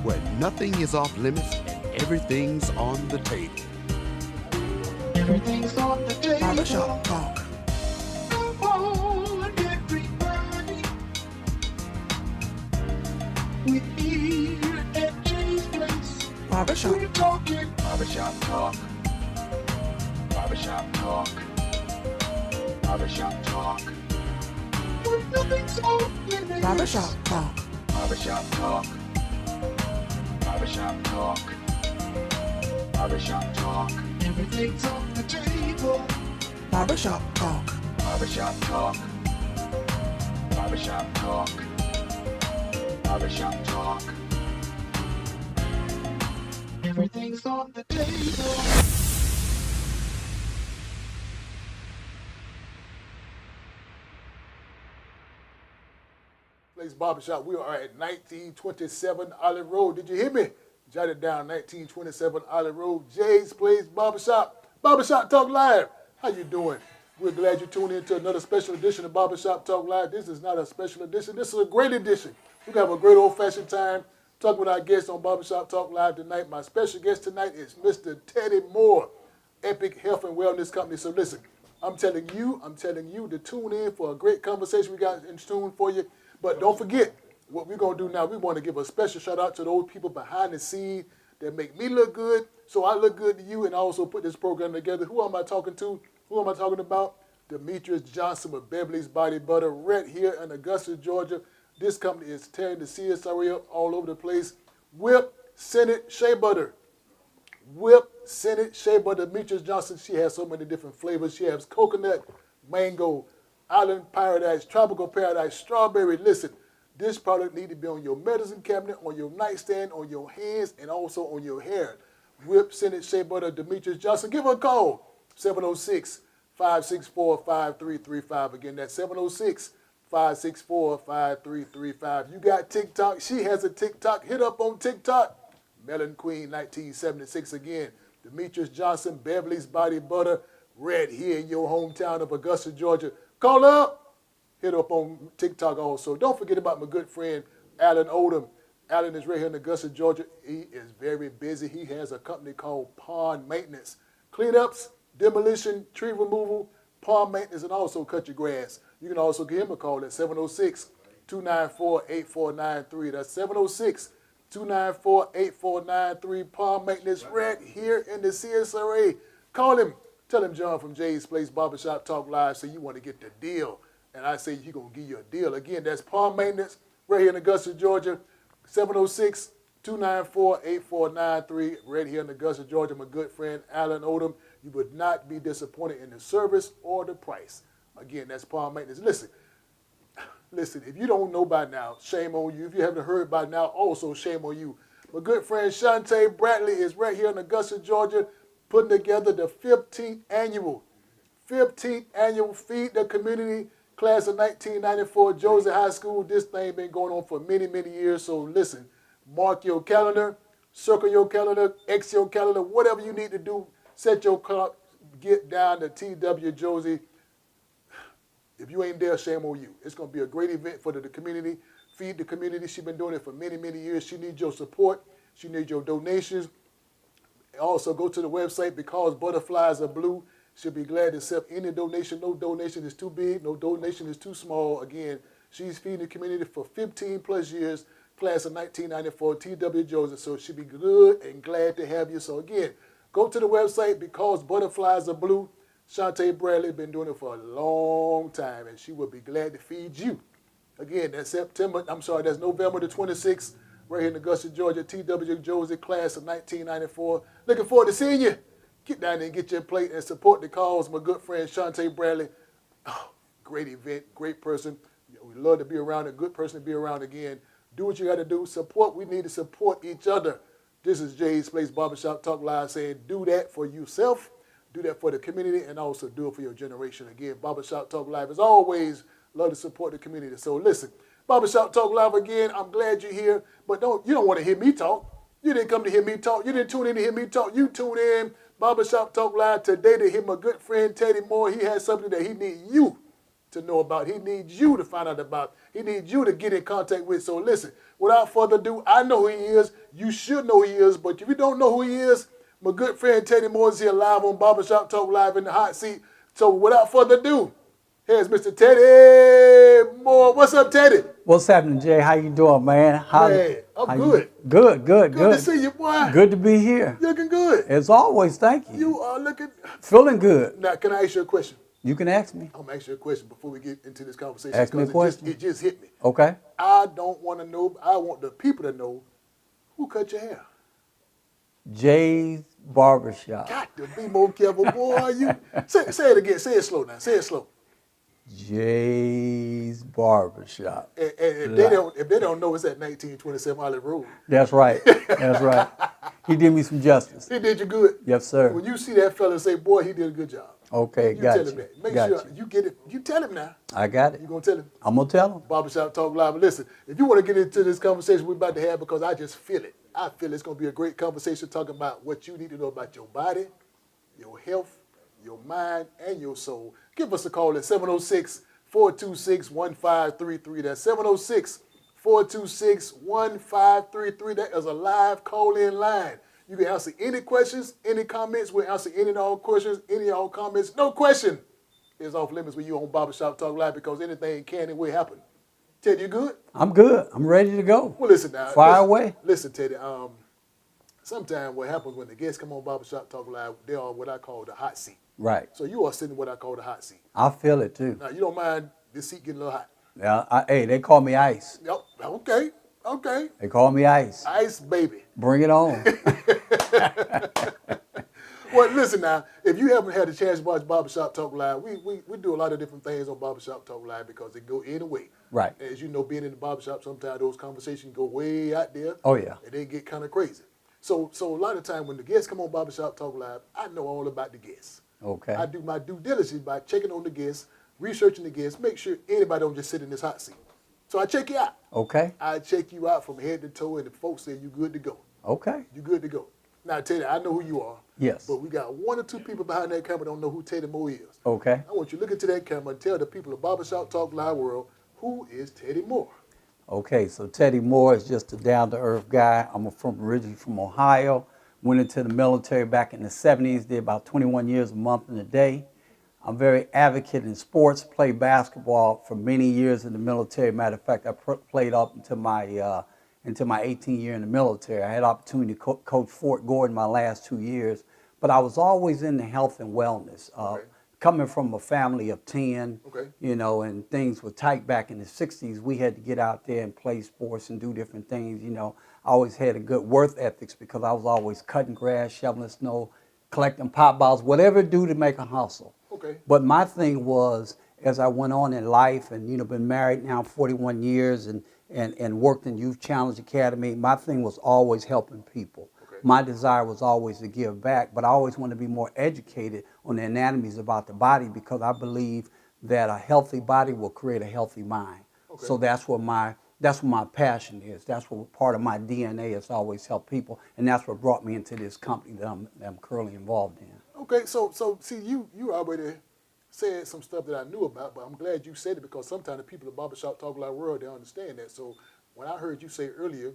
Where nothing is off limits and everything's on the table. Everything's on the table. Barbershop Talk. Come on, everybody. We're here at Jay's place. Barbershop We're talking barbershop talk. Barbershop talk. Barbershop talk. Where nothing's off limits. Barbershop Talk. Barbershop talk. Barbershop talk. Barbershop talk. Everything's on the table. Barbershop Talk. Barbershop talk. Barbershop talk. Barbershop talk. Everything's on the table. Place Barbershop. We are at 1927 Olive Road. Did you hear me? Jot it down, 1927 Olive Road. Jay's Place Barbershop. Barbershop Talk Live. How you doing? We're glad you tuned in to another special edition of Barbershop Talk Live. This is not a special edition. This is a great edition. We're going to have a great old-fashioned time talking with our guests on Barbershop Talk Live tonight. My special guest tonight is Mr. Teddy Moore, Epic Health and Wellness Company. So listen, I'm telling you to tune in for a great conversation we got in tune for you. But don't forget, what we're going to do now, we want to give a special shout out to those people behind the scenes that make me look good, so I look good to you, and I also put this program together. Who am I talking to? Who am I talking about? Demetrius Johnson with Beverly's Body Butter right here in Augusta, Georgia. This company is tearing the CSRA up all over the place. Whip Senate Shea Butter. Whip Senate Shea Butter. Demetrius Johnson, she has so many different flavors. She has coconut, mango, Island Paradise, Tropical Paradise, Strawberry. Listen, this product needs to be on your medicine cabinet, on your nightstand, on your hands, and also on your hair. Whip Senate Shea Butter, Demetrius Johnson. Give her a call, 706-564-5335. Again, that's 706-564-5335. You got TikTok. She has a TikTok. Hit up on TikTok. Melon Queen 1976 again. Demetrius Johnson, Beverly's Body Butter, right here in your hometown of Augusta, Georgia. Call up. Hit up on TikTok also. Don't forget about my good friend, Alan Odom. Alan is right here in Augusta, Georgia. He is very busy. He has a company called Pond Maintenance. Cleanups, demolition, tree removal, pond maintenance, and also cut your grass. You can also give him a call at 706-294-8493. That's 706-294-8493. Pond Maintenance right here in the CSRA. Call him. Tell him John from Jay's Place Barbershop Talk Live say you want to get the deal. And I say he's going to give you a deal. Again, that's Pond Maintenance right here in Augusta, Georgia. 706-294-8493 right here in Augusta, Georgia. My good friend Alan Odom. You would not be disappointed in the service or the price. Again, that's Pond Maintenance. Listen, if you don't know by now, shame on you. If you haven't heard by now, also shame on you. My good friend Shantae Bradley is right here in Augusta, Georgia, putting together the 15th annual Feed the Community Class of 1994, Joseph High School. This thing been going on for many, many years. So listen, mark your calendar, circle your calendar, X your calendar, whatever you need to do. Set your clock, get down to TW Josie. If you ain't there, shame on you. It's going to be a great event for the community. Feed the community. She's been doing it for many, many years. She needs your support. She needs your donations. Also, go to the website, Because Butterflies Are Blue. She'll be glad to accept any donation. No donation is too big. No donation is too small. Again, she's feeding the community for 15 plus years, class of 1994, TW Joseph. So she'll be good and glad to have you. So again, go to the website, Because Butterflies Are Blue. Shantae Bradley been doing it for a long time, and she will be glad to feed you. Again, that's that's November the 26th, right here in Augusta, Georgia, TW Josie, class of 1994. Looking forward to seeing you. Get down there and get your plate and support the cause. My good friend Shantae Bradley. Oh, great event, great person. We love to be around, a good person to be around again. Do what you got to do. Support. We need to support each other. This is Jay's Place Barbershop Talk Live saying do that for yourself, do that for the community, and also do it for your generation. Again, Barbershop Talk Live as always. Love to support the community. So listen, Barbershop Talk Live again. I'm glad you're here, but you don't want to hear me talk. You didn't come to hear me talk. You didn't tune in to hear me talk. You tune in Barbershop Talk Live today to hear my good friend Teddy Moore. He has something that he needs you to know about. He needs you to find out about. He needs you to get in contact with. So listen, without further ado, I know who he is. You should know who he is. But if you don't know who he is, my good friend Teddy Moore is here live on Barbershop Talk Live in the hot seat. So without further ado, here's Mr. Teddy Moore. What's up, Teddy? What's happening, Jay? How you doing, man? Man, I'm good. Good. Good to see you, boy. Good to be here. You're looking good. As always, thank you. You are looking... Feeling good. Now, can I ask you a question? You can ask me. I'm going to ask you a question before we get into this conversation. Ask me a question. It just hit me. Okay. I don't want to know. I want the people to know who cut your hair. Jay's Barbershop. Got to be more careful, boy. You say it again. Say it slow now. Say it slow. Jay's Barbershop. And if they don't know, it's at 1927 Olive Road. That's right. That's right. He did me some justice. He did you good. Yes, sir. When you see that fella, say, boy, he did a good job. Okay, You got tell you. him that. Make Got sure you. you get it. You tell him now. I got it. You gonna tell him? I'm gonna tell him. Barbershop Talk Live. Listen, if you want to get into this conversation we're about to have, because I just feel it. I feel it's going to be a great conversation talking about what you need to know about your body, your health, your mind, and your soul. Give us a call at 706-426-1533. That's 706-426-1533. That is a live call-in line. You can answer any questions, any comments. We'll answer any and all questions, any and all comments. No question is off limits when you on Barbershop Talk Live, because anything can and will happen. Teddy, you good? I'm good. I'm ready to go. Well, listen now. Fire away. Listen, Teddy. Sometimes what happens when the guests come on Barbershop Talk Live, they are what I call the hot seat. Right. So you are sitting in what I call the hot seat. I feel it too. Now, you don't mind this seat getting a little hot? Yeah. Hey, they call me Ice. Yep. Okay. Okay. They call me Ice. Ice baby. Bring it on. Well, listen now. If you haven't had a chance to watch Barbershop Talk Live, we do a lot of different things on Barbershop Talk Live because they go any way. Right. As you know, being in the barbershop, sometimes those conversations go way out there. Oh, yeah. And they get kind of crazy. So a lot of time when the guests come on Barbershop Talk Live, I know all about the guests. Okay. I do my due diligence by checking on the guests, researching the guests, make sure anybody don't just sit in this hot seat. So I check you out. Okay. I check you out from head to toe, and the folks say you good to go. Okay. You good to go. Now, Teddy, I know who you are. Yes. But we got one or two people behind that camera don't know who Teddy Moore is. Okay. I want you to look into that camera and tell the people of Barbershop Talk Live world, who is Teddy Moore? Okay, so Teddy Moore is just a down-to-earth guy. I'm originally from Ohio. Went into the military back in the 70s, did about 21 years a month and a day. I'm very advocate in sports, played basketball for many years in the military. Matter of fact, I played up until my 18th year in the military. I had opportunity to coach Fort Gordon my last 2 years, but I was always into health and wellness. Okay. Coming from a family of 10, Okay. you know, and things were tight back in the 60s, we had to get out there and play sports and do different things, you know. I always had a good work ethics because I was always cutting grass, shoveling snow, collecting pop bottles, whatever to do to make a hustle. Okay. But my thing was, as I went on in life and, you know, been married now 41 years and worked in Youth Challenge Academy, my thing was always helping people. Okay. My desire was always to give back, but I always wanted to be more educated on the anatomies about the body because I believe that a healthy body will create a healthy mind. Okay. So that's what my passion is. That's what part of my DNA is, always help people, and that's what brought me into this company that I'm currently involved in. Okay, so see, you already said some stuff that I knew about, but I'm glad you said it because sometimes the people at Barbershop Talk Live world, they understand that. So when I heard you say earlier,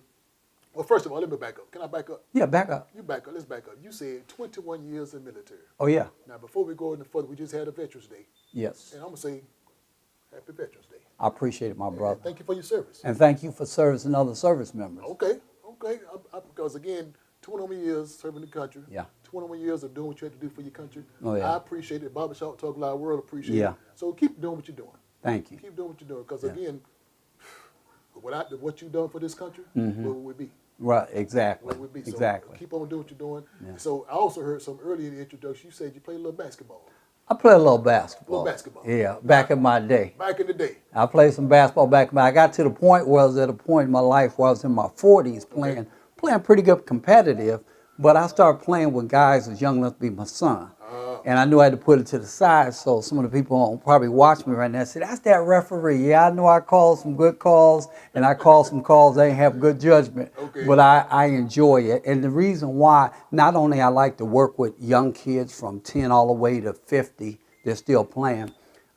well, first of all, let me back up. Can I back up? Yeah, back up. You back up. Let's back up. You said 21 years in the military. Oh, yeah. Now, before we go any further, we just had a Veterans Day. Yes. And I'm going to say, Happy Veterans Day. I appreciate it, my brother. And thank you for your service. And thank you for servicing other service members. Okay. Because, again, 21 years serving the country. Yeah. 21 years of doing what you had to do for your country. Oh, yeah. I appreciate it. Barbershop Talk Live world appreciate Yeah. it. So keep doing what you're doing. Thank you. Keep doing what you're doing. Because, Yeah. again, without what you've done for this country, Mhm. where would we be? Right, exactly. Where would we be? So Exactly. keep on doing what you're doing. Yeah. So I also heard some earlier in the introduction, you said you played a little basketball. I play a little basketball. Little basketball. Yeah, back in my day. Back in the day. I played some basketball back in my. I got to the point where I was at a point in my life where I was in my 40s playing pretty good competitive, but I started playing with guys as young enough to be my son. And I knew I had to put it to the side, so some of the people who probably watch me right now say, that's that referee. Yeah, I know I called some good calls, and I called some calls that ain't have good judgment, Okay. but I enjoy it. And the reason why, not only I like to work with young kids from 10 all the way to 50, they're still playing,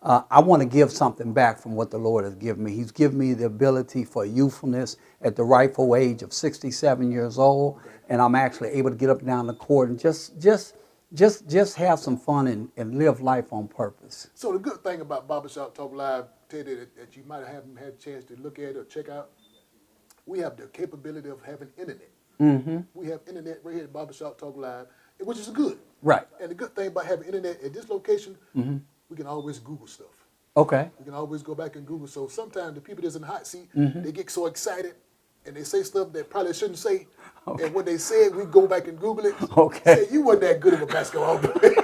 I want to give something back from what the Lord has given me. He's given me the ability for youthfulness at the rightful age of 67 years old, and I'm actually able to get up and down the court and just have some fun and live life on purpose. So the good thing about Barbershop Talk Live, Teddy, that you might haven't had a chance to look at or check out, we have the capability of having internet. Mm-hmm. We have internet right here at Barbershop Talk Live, which is good. Right. And the good thing about having internet at this location, we can always Google stuff. Okay. We can always go back and Google. So sometimes the people that's in the hot seat, Mm-hmm. they get so excited and they say stuff that probably shouldn't say. Okay. And when they say it, we go back and Google it. Okay. Say, you weren't that good of a basketball player.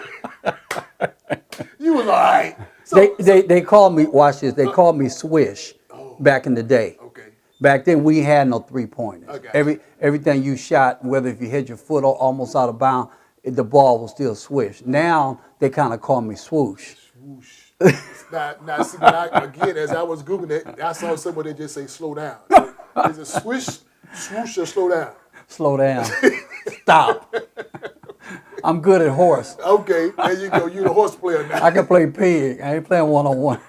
You was all right. So, They called me, watch this, they called me Swish back in the day. Okay. Back then, we had no three-pointers. I got you. Everything you shot, whether if you hit your foot or almost out of bounds, the ball was still swish. Now, they kind of call me Swoosh. Swoosh. now, see, again, as I was Googling it, I saw somebody just say slow down. So, is it swish, swoosh, or slow down? Slow down. Stop. I'm good at horse. Okay, there you go. You're the horse player now. I can play pig. I ain't playing one-on-one.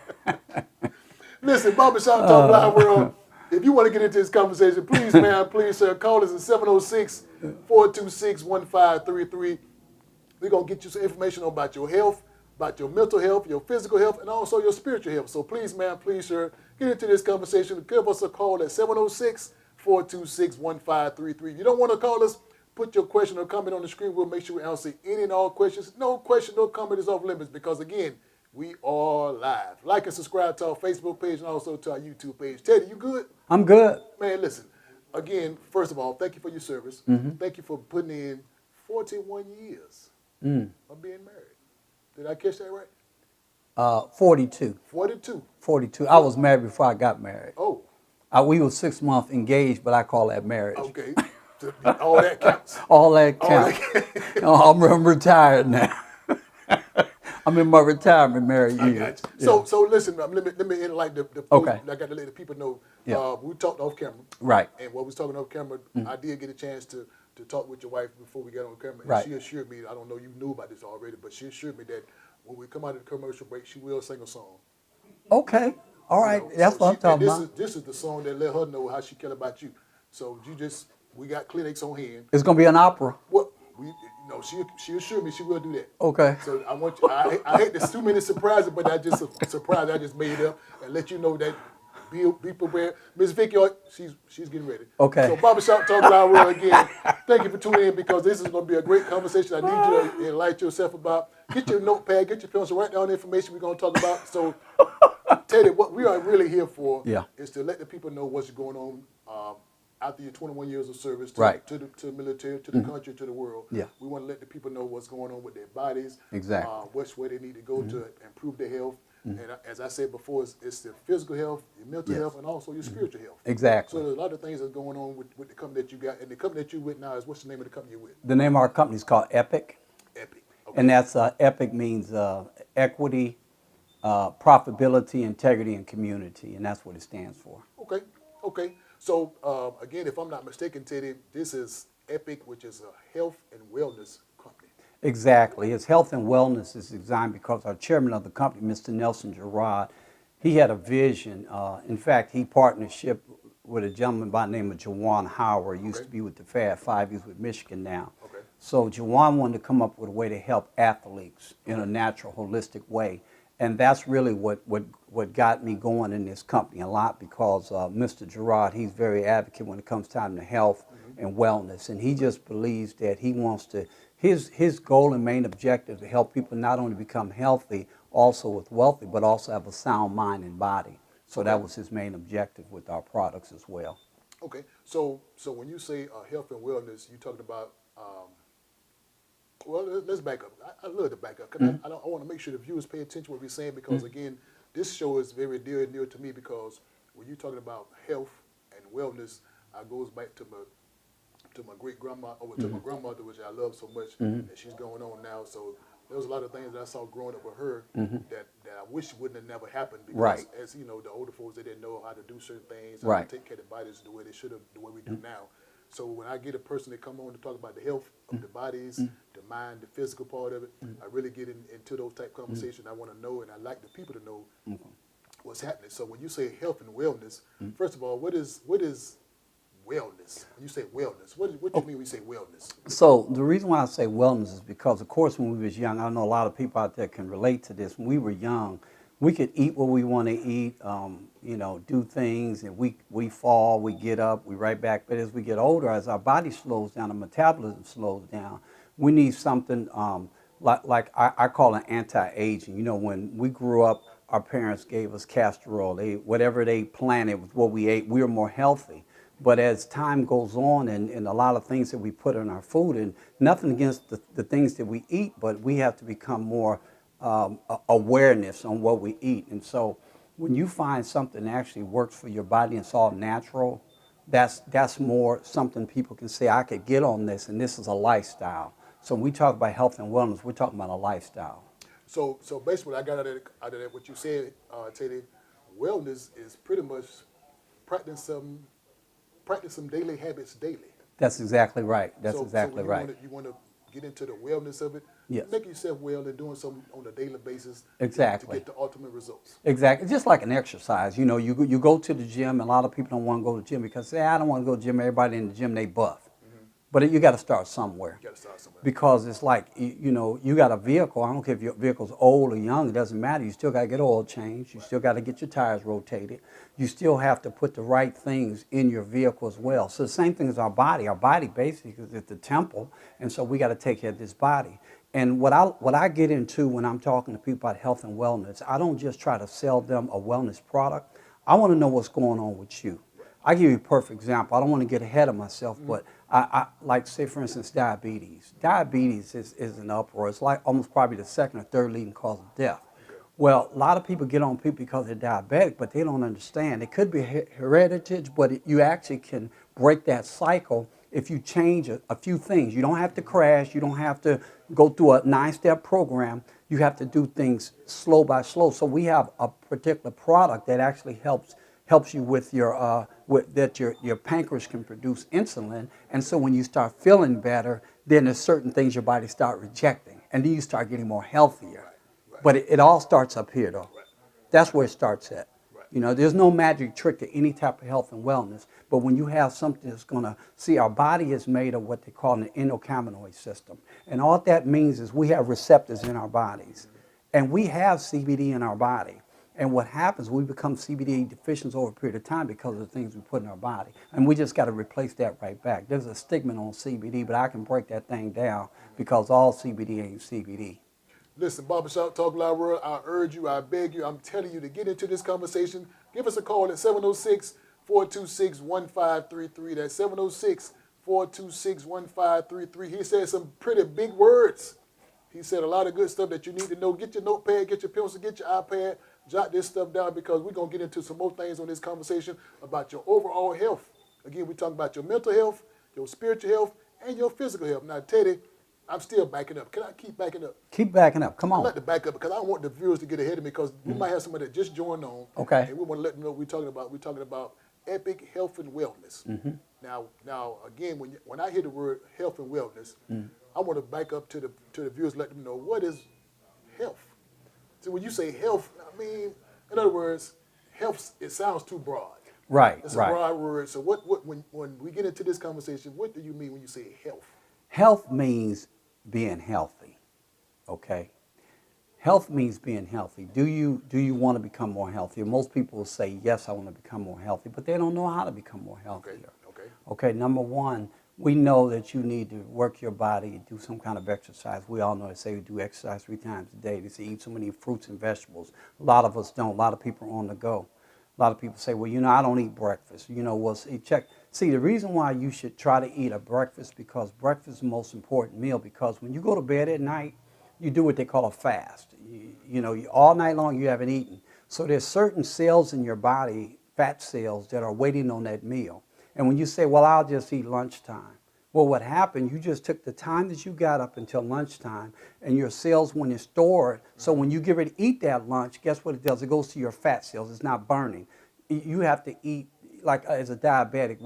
Listen, Barbershop Talk Live World, if you want to get into this conversation, please, man, please, sir, call us at 706-426-1533. We're going to get you some information about your health, about your mental health, your physical health, and also your spiritual health. So please, man, please, sir, get into this conversation. Give us a call at 706-426-1533. You don't want to call us, put your question or comment on the screen. We'll make sure we answer any and all questions. No question, no comment is off limits because, again, we are live. Like and subscribe to our Facebook page and also to our YouTube page. Teddy, you good? I'm good. Man, listen. Again, first of all, thank you for your service. Mm-hmm. Thank you for putting in 41 years of being married. Did I catch that right? 42. 42. 42. I was married before I got married. Oh, We were 6 months engaged, but I call that marriage. okay. So, all that counts. All that All counts. that I'm retired now. I'm in my retirement married I years. got you. So listen, let me enlighten the Okay. I got to let the people know. Yeah. We talked off camera. Right. And while we was talking off camera, I did get a chance to talk with your wife before we got on camera. And Right. she assured me, I don't know you knew about this already, but she assured me that when we come out of the commercial break, she will sing a song. Okay. All right. You know, That's so what I'm talking this about. This is the song that let her know how she care about you. So we got clinics on hand. It's going to be an opera. What she assured me she will do that. Okay. So I want you. I hate there's too many surprises, but I just a surprise I just made up and let you know that be prepared. Miss Vicky, she's getting ready. Okay. So Barbershop Talk Live World again. Thank you for tuning in because this is going to be a great conversation. I need you to enlighten yourself about. Get your notepad, get your pencil, write down the information we're going to talk about. So, Teddy, what we are really here for is to let the people know what's going on after your 21 years of service to the military, to the country, to the world. Yeah. We want to let the people know what's going on with their bodies, Exactly. which way they need to go to improve their health. And as I said before, it's the physical health, your mental health, and also your spiritual health. Exactly. So there's a lot of things that's going on with the company that you got. And the company that you're with now is, what's the name of the company you're with? The name of our company is called Epic. Epic. Okay. And that's Epic means equity, profitability, integrity, and community. And that's what it stands for. Okay. So, again, if I'm not mistaken, Teddy, this is Epic, which is a health and wellness company. Exactly. It's health and wellness is designed because our chairman of the company, Mr. Nelson Gerard, he had a vision. In fact, he partnership with a gentleman by the name of Jawan Howard. He used to be with the Fab 5. He's with Michigan now. Okay. So Jawan wanted to come up with a way to help athletes in a natural, holistic way. And that's really what got me going in this company a lot because Mr. Gerard, he's very advocate when it comes time to health and wellness. And he just believes that he wants to, his goal and main objective to help people not only become healthy, also with wealthy, but also have a sound mind and body. So that was his main objective with our products as well. Okay. So when you say health and wellness, you're talking about, well, let's back up. I love to back up because I want to make sure the viewers pay attention to what we're saying because, again, this show is very dear and near to me because when you're talking about health and wellness, it goes back to my great-grandma, to my grandmother, which I love so much, and she's going on now. So there was a lot of things that I saw growing up with her that I wish wouldn't have never happened because, as you know, the older folks, they didn't know how to do certain things, how to take care of their bodies the way they should have, the way we do now. So when I get a person that come on to talk about the health of the bodies, the mind, the physical part of it, I really get into those type of conversations. I want to know, and I like the people to know what's happening. So when you say health and wellness, first of all, what is wellness? When you say wellness, what do you mean when you say wellness? So the reason why I say wellness is because, of course, when we was young, I know a lot of people out there can relate to this. When we were young, we could eat what we want to eat, do things, and we fall, we get up, we right back. But as we get older, as our body slows down, the metabolism slows down, we need something like I call it anti-aging. You know, when we grew up, our parents gave us castor oil. Whatever they planted was what we ate. We were more healthy. But as time goes on and a lot of things that we put in our food, and nothing against the things that we eat, but we have to become more awareness on what we eat. And so when you find something that actually works for your body and it's all natural, that's more something people can say, I could get on this, and this is a lifestyle. So when we talk about health and wellness, we're talking about a lifestyle. So basically, I got out of that what you said, Teddy. Wellness is pretty much practice some daily habits daily. That's exactly right. That's so exactly right. You want to get into the wellness of it. Yes. Make yourself well and doing something on a daily basis. Exactly. To get the ultimate results. Exactly. Just like an exercise. You know, you go to the gym, and a lot of people don't want to go to the gym because they say, I don't want to go to the gym. Everybody in the gym, they buff. But you got to start somewhere. You got to start somewhere. Because it's like, you got a vehicle. I don't care if your vehicle's old or young. It doesn't matter. You still got to get oil changed. You still got to get your tires rotated. You still have to put the right things in your vehicle as well. So the same thing as our body. Our body basically is the temple, and so we got to take care of this body. And what I get into when I'm talking to people about health and wellness, I don't just try to sell them a wellness product. I want to know what's going on with you. I give you a perfect example. I don't want to get ahead of myself, but I like, say, for instance, diabetes. Diabetes is an uproar. It's like almost probably the second or third leading cause of death. Well, a lot of people get on people because they're diabetic, but they don't understand. It could be heritage, but you actually can break that cycle if you change a few things. You don't have to crash. You don't have to go through a 9-step program. You have to do things slow by slow. So we have a particular product that actually helps you with your your pancreas can produce insulin, and so when you start feeling better, then there's certain things your body start rejecting, and then you start getting more healthier. But it all starts up here, though. That's where it starts at. You know, there's no magic trick to any type of health and wellness, but when you have something that's going to, see, our body is made of what they call an endocannabinoid system, and all that means is we have receptors in our bodies, and we have CBD in our body. And what happens, we become CBD deficient over a period of time because of the things we put in our body. And we just got to replace that right back. There's a stigma on CBD, but I can break that thing down because all CBD ain't CBD. Listen, Barbershop Talk Live World, I urge you, I beg you, I'm telling you to get into this conversation. Give us a call at 706-426-1533. That's 706-426-1533. He said some pretty big words. He said a lot of good stuff that you need to know. Get your notepad, get your pencil, get your iPad. Jot this stuff down because we're going to get into some more things on this conversation about your overall health. Again, we're talking about your mental health, your spiritual health, and your physical health. Now, Teddy, I'm still backing up. Can I keep backing up? Keep backing up. Come on. I'd like to back up because I don't want the viewers to get ahead of me because we might have somebody that just joined on. Okay. And we want to let them know what we're talking about. We're talking about epic health and wellness. Now, again, when I hear the word health and wellness, I want to back up to the viewers, let them know what is health. So when you say health, I mean, in other words, health, it sounds too broad. Right, It's right. a broad word. So when we get into this conversation, what do you mean when you say health? Health means being healthy, okay? Health means being healthy. Do you want to become more healthy? Most people will say, yes, I want to become more healthy, but they don't know how to become more healthier. Okay, number one, we know that you need to work your body and do some kind of exercise. We all know they say we do exercise 3 times a day. They say eat so many fruits and vegetables. A lot of us don't. A lot of people are on the go. A lot of people say, well, I don't eat breakfast. Well, see, the reason why you should try to eat a breakfast because breakfast is the most important meal because when you go to bed at night, you do what they call a fast. All night long you haven't eaten. So there's certain cells in your body, fat cells, that are waiting on that meal. And when you say, well, I'll just eat lunchtime. Well, what happened, you just took the time that you got up until lunchtime, and your cells went and stored. So when you get ready to eat that lunch, guess what it does? It goes to your fat cells. It's not burning. You have to eat like as a diabetic,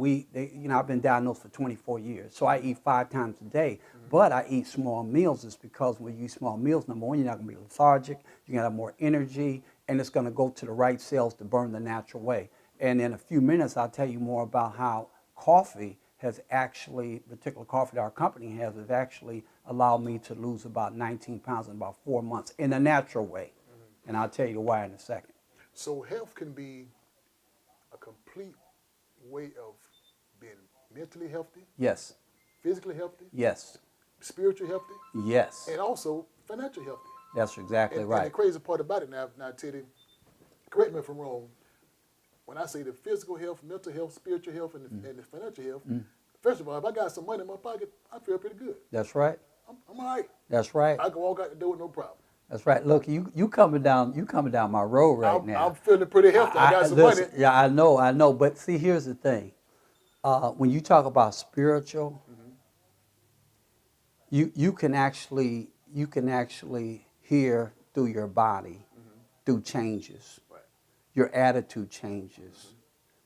I've been diagnosed for 24 years, so I eat 5 times a day, but I eat small meals. It's because when you eat small meals, number one, you're not going to be lethargic, you're going to have more energy, and it's going to go to the right cells to burn the natural way. And in a few minutes, I'll tell you more about how coffee has actually, particular coffee that our company has actually allowed me to lose about 19 pounds in about 4 months in a natural way. And I'll tell you why in a second. So health can be a complete way of being mentally healthy, Yes. physically healthy, Yes. spiritually healthy, Yes. and also financially healthy. That's exactly And right. the crazy part about it now, Teddy, correct me if I'm wrong, when I say the physical health, mental health, spiritual health, and the financial health, first of all, if I got some money in my pocket, I feel pretty good. That's right. I'm all right. That's right. I can walk out the door with no problem. That's right. Look, you coming down my road right now. I'm feeling pretty healthy. I got some listen, money. Yeah, I know. But see, here's the thing. When you talk about spiritual, you can actually hear through your body, through changes. Right. Your attitude changes.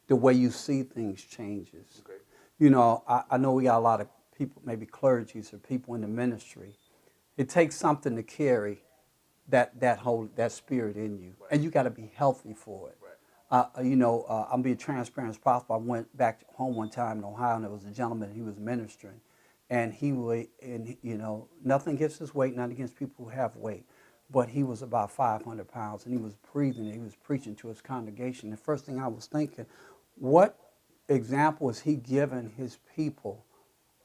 The way you see things changes. Okay. You know, I know we got a lot of people, maybe clergies or people in the ministry. It takes something to carry that spirit in you, Right. and you got to be healthy for it. Right. I'm being transparent as possible. I went back home one time in Ohio, and there was a gentleman. He was ministering, and nothing against his weight, not against people who have weight, but he was about 500 pounds, and he was breathing, and he was preaching to his congregation. The first thing I was thinking, what example is he giving his people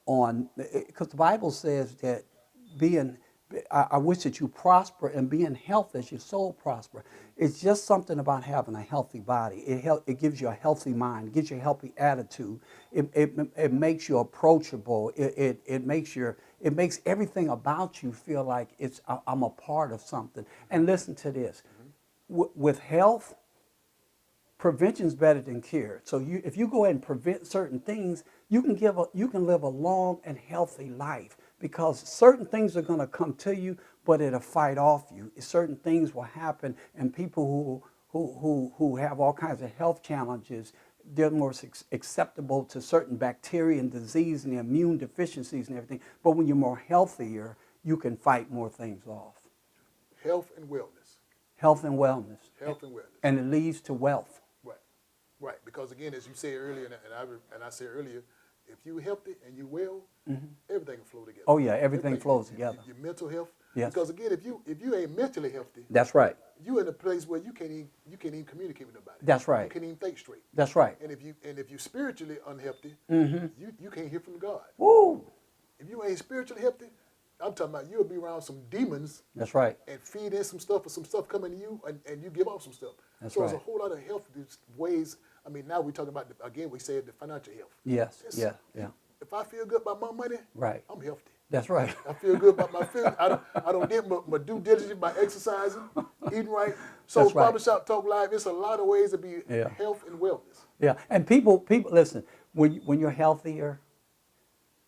on? Because the Bible says that I wish that you prosper and be in health as your soul prosper. It's just something about having a healthy body. It gives you a healthy mind, gives you a healthy attitude. It makes you approachable. It makes everything about you feel like I'm a part of something. And listen to this, with health, prevention is better than cure. So if you go ahead and prevent certain things, you can live a long and healthy life, because certain things are going to come to you, but it'll fight off you. Certain things will happen, and people who have all kinds of health challenges, they're more acceptable to certain bacteria and disease and immune deficiencies and everything. But when you're more healthier, you can fight more things off. Health and wellness. Health and wellness. Health and wellness. And it leads to wealth. Right. Right. Because again, as you said earlier, and I said earlier, if you're healthy and you're well, everything will flow together. Oh yeah, everything flows together. Your mental health. Yes. Because again, if you ain't mentally healthy, That's right. you're in a place where you can't even communicate with nobody. That's right. You can't even think straight. That's right. And if you're spiritually unhealthy, you can't hear from God. Woo! If you ain't spiritually healthy, I'm talking about you'll be around some demons. That's right. And feed in some stuff, or some stuff coming to you, and you give off some stuff. That's so right. there's a whole lot of health ways. I mean, now we're talking about again. We said the financial health. Yes. It's- Yeah. If I feel good about my money, Right. I'm healthy. That's right. I feel good about my food. I don't get my due diligence by exercising, eating right. So That's right. Barbershop Talk Live, it's a lot of ways to be health and wellness. Yeah. And people listen, when you're healthier,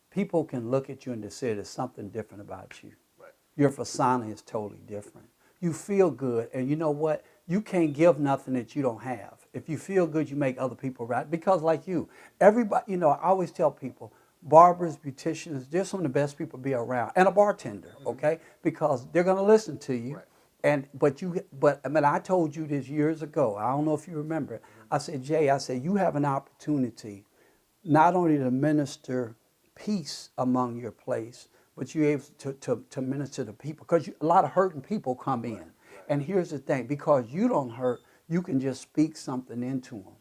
people can look at you and say there's something different about you. Right. Your persona is totally different. You feel good, and you know what? You can't give nothing that you don't have. If you feel good, you make other people right. Because like you, everybody, I always tell people, barbers, beauticians, they're some of the best people to be around, and a bartender, okay? Because they're going to listen to you. Right. But I told you this years ago. I don't know if you remember it. I said, Jay, you have an opportunity not only to minister peace among your place, but you're able to minister to people, because a lot of hurting people come in. Right. And here's the thing, because you don't hurt, you can just speak something into them.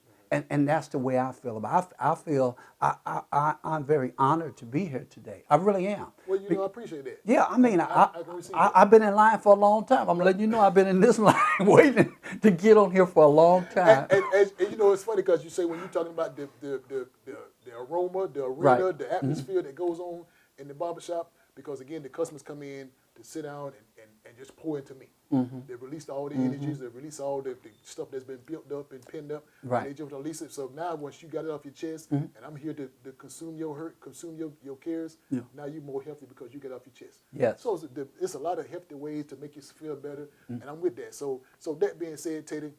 And that's the way I feel about it. I feel I'm very honored to be here today. I really am. Well, I appreciate that. Yeah, I mean, I can receive that. I've been in line for a long time. I'm letting you know I've been in this line waiting to get on here for a long time. And it's funny because you say when you're talking about the aroma, the arena, Right. the atmosphere that goes on in the barbershop, because again, the customers come in to sit down and just pour into me. They release all the energies, they release all the stuff that's been built up and pinned up. Right. And they just release it. So now once you got it off your chest, and I'm here to consume your hurt, consume your cares, Yeah. now you're more healthy because you get it off your chest. Yes. So it's a lot of healthy ways to make you feel better, and I'm with that. So that being said, Teddy,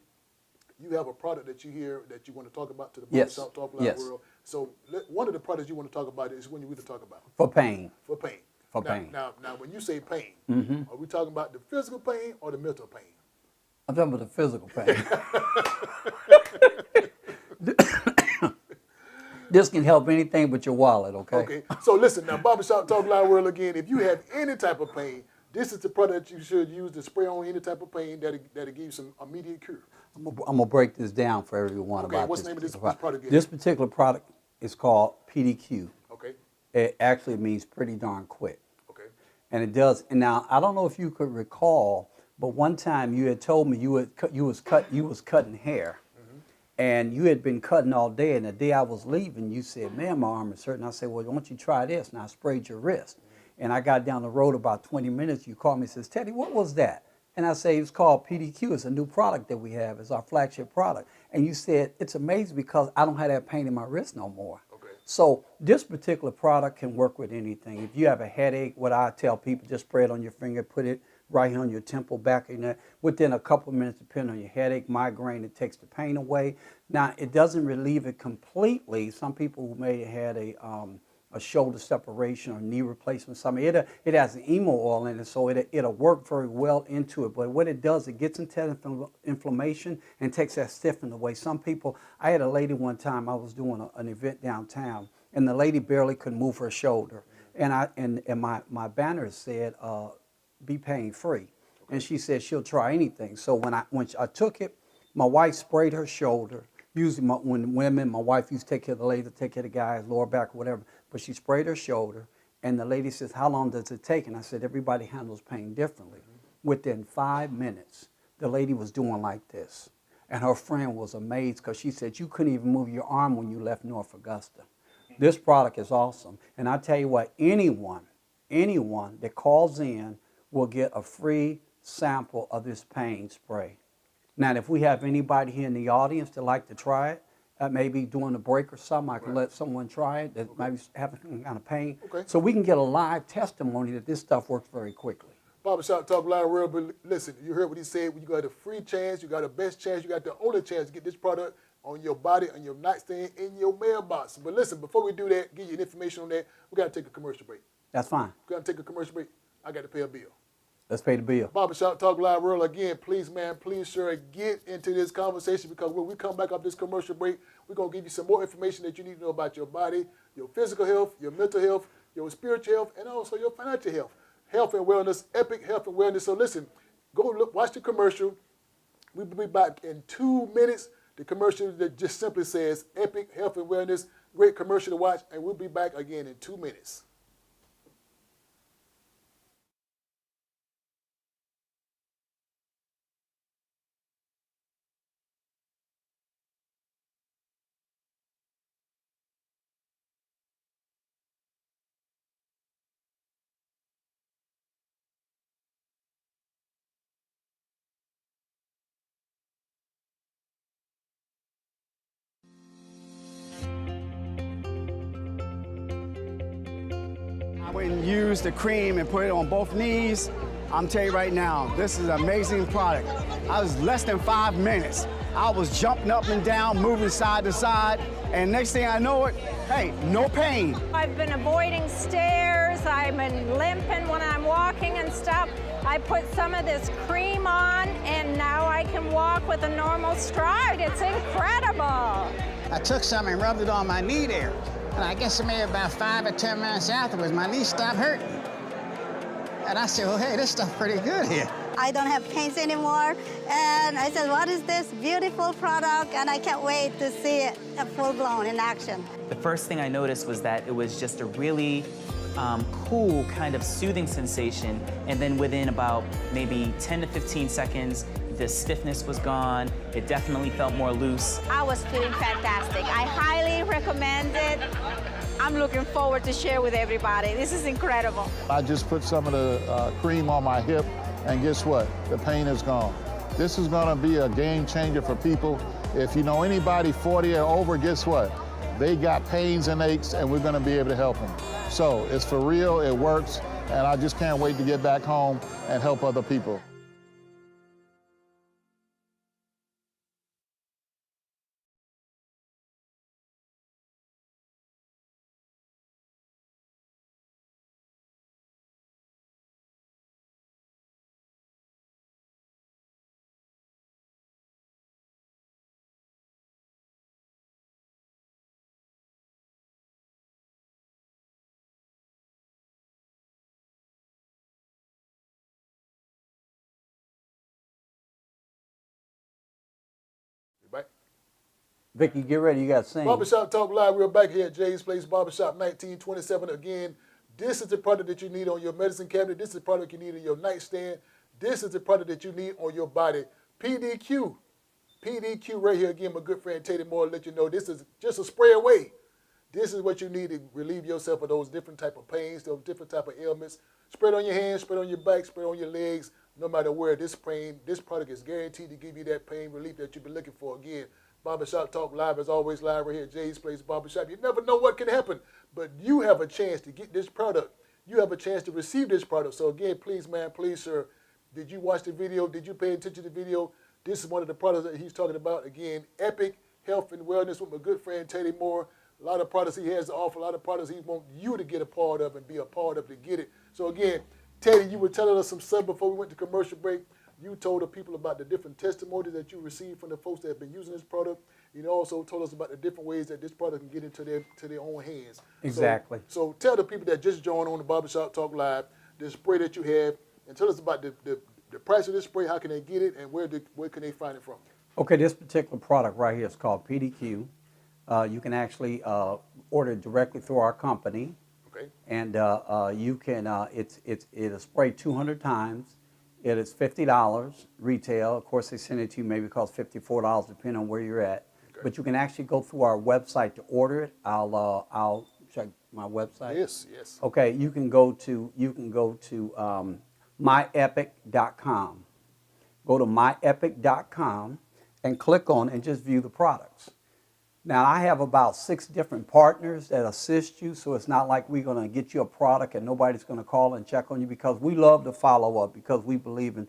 you have a product that you hear that you want to talk about to the Yes. Barbershop Talk Live Yes. world. So one of the products you want to talk about is one you want to talk about. For pain. For pain. For now, pain. Now, when you say pain, Mm-hmm. are we talking about the physical pain or the mental pain? I'm talking about the physical pain. This can help anything but your wallet, okay? Okay. So listen, now, Barbershop Talk Live world again, if you have any type of pain, this is the product you should use to spray on any type of pain that'll give you some immediate cure. I'm gonna break this down for everyone Okay, about what's this the name of this particular product again? This particular product is called PDQ. Okay. It actually means pretty darn quick. Okay. And it does. And now I don't know if you could recall, but one time you had told me you was cutting hair, and you had been cutting all day. And the day I was leaving, you said, "Man, my arm is hurting." I said, "Well, why don't you try this?" And I sprayed your wrist. And I got down the road about 20 minutes. You called me and says, "Teddy, what was that?" And I say, "It's called PDQ. It's a new product that we have. It's our flagship product." And you said, "It's amazing because I don't have that pain in my wrist no more." Okay. So this particular product can work with anything. If you have a headache, what I tell people, just spray it on your finger, put it right here on your temple, back in there. Within a couple of minutes, depending on your headache, migraine, it takes the pain away. Now, it doesn't relieve it completely. Some people who may have had a shoulder separation or knee replacement, something, it has an emo oil in it, so it'll work very well into it. But what it does, it gets into inflammation and takes that stiffness away. Some people, I had a lady one time, I was doing an event downtown, and the lady barely could move her shoulder. And my banner said, be pain free. And she said she'll try anything. So when I took it, my wife sprayed her shoulder. Usually when women, my wife used to take care of the ladies, take care of the guys, lower back, whatever. But she sprayed her shoulder, and the lady says, "How long does it take?" And I said, "Everybody handles pain differently." Within 5 minutes, the lady was doing like this. And her friend was amazed because she said, "You couldn't even move your arm when you left North Augusta." This product is awesome. And I tell you what, anyone that calls in will get a free sample of this pain spray. Now, if we have anybody here in the audience that like to try it, maybe during a break or something, I can let someone try it that maybe having some kind of pain. Okay. So we can get a live testimony that this stuff works very quickly. Barbershop Talk Live world, but listen, you heard what he said. You got a free chance, you got the best chance, you got the only chance to get this product on your body, on your nightstand, in your mailbox. But listen, before we do that, give you information on that, we got to take a commercial break. That's fine. We got to take a commercial break. I got to pay a bill. Let's pay the bill. Barbershop Talk Live world, again, please, man, please, sure, get into this conversation because when we come back off this commercial break, we're going to give you some more information that you need to know about your body, your physical health, your mental health, your spiritual health, and also your financial health. Health and wellness, epic health and wellness. So listen, go look, watch the commercial. We'll be back in 2 minutes. The commercial that just simply says epic health and wellness. Great commercial to watch, and we'll be back again in 2 minutes. I went and used the cream and put it on both knees. I'm telling you right now, this is an amazing product. I was less than 5 minutes. I was jumping up and down, moving side to side, and next thing I know it, hey, no pain. I've been avoiding stairs, I've been limping when I'm walking and stuff. I put some of this cream on, and now I can walk with a normal stride. It's incredible. I took some and rubbed it on my knee there. And I guess maybe about 5 or 10 minutes afterwards, my knee stopped hurting. And I said, well, hey, this stuff's pretty good here. I don't have pains anymore. And I said, what is this beautiful product? And I can't wait to see it full-blown in action. The first thing I noticed was that it was just a really cool kind of soothing sensation. And then within about maybe 10 to 15 seconds, the stiffness was gone. It definitely felt more loose. I was feeling fantastic. I highly recommend it. I'm looking forward to share with everybody. This is incredible. I just put some of the cream on my hip, and guess what? The pain is gone. This is gonna be a game changer for people. If you know anybody 40 or over, guess what? They got pains and aches, and we're gonna be able to help them. So it's for real, it works, and I just can't wait to get back home and help other people. Vicky, get ready. You got to sing. Barbershop Talk Live. We're back here at Jay's Place, Barbershop 1927. Again, this is the product that you need on your medicine cabinet. This is the product you need on your nightstand. This is the product that you need on your body. PDQ. PDQ right here. Again, my good friend Teddy Moore will let you know this is just a spray away. This is what you need to relieve yourself of those different type of pains, those different type of ailments. Spray it on your hands, spray it on your back, spray it on your legs. No matter where, this product is guaranteed to give you that pain relief that you've been looking for. Again, Barbershop Talk Live is always live right here at Jay's Place Barbershop. You never know what can happen, but you have a chance to get this product. You have a chance to receive this product. So again, please, man, please, sir, did you watch the video? Did you pay attention to the video? This is one of the products that he's talking about. Again, Epic Health and Wellness with my good friend Teddy Moore. A lot of products he has to offer, a lot of products he wants you to get a part of and be a part of to get it. So again, Teddy, you were telling us some stuff before we went to commercial break. You told the people about the different testimonies that you received from the folks that have been using this product. You also told us about the different ways that this product can get into their own hands. Exactly. So tell the people that just joined on the Barbershop Talk Live, the spray that you have, and tell us about the price of this spray, how can they get it, and where can they find it from? Okay, this particular product right here is called PDQ. You can actually order it directly through our company. Okay. And you can, it'll spray 200 times. It is $50 retail. Of course, they send it to you maybe cost $54 depending on where you're at. Okay. But you can actually go through our website to order it. I'll check my website. Yes, yes. Okay, you can go to myepic.com. Go to myepic.com and click on and just view the products. Now, I have about 6 different partners that assist you, so it's not like we're going to get you a product and nobody's going to call and check on you, because we love the follow-up, because we believe in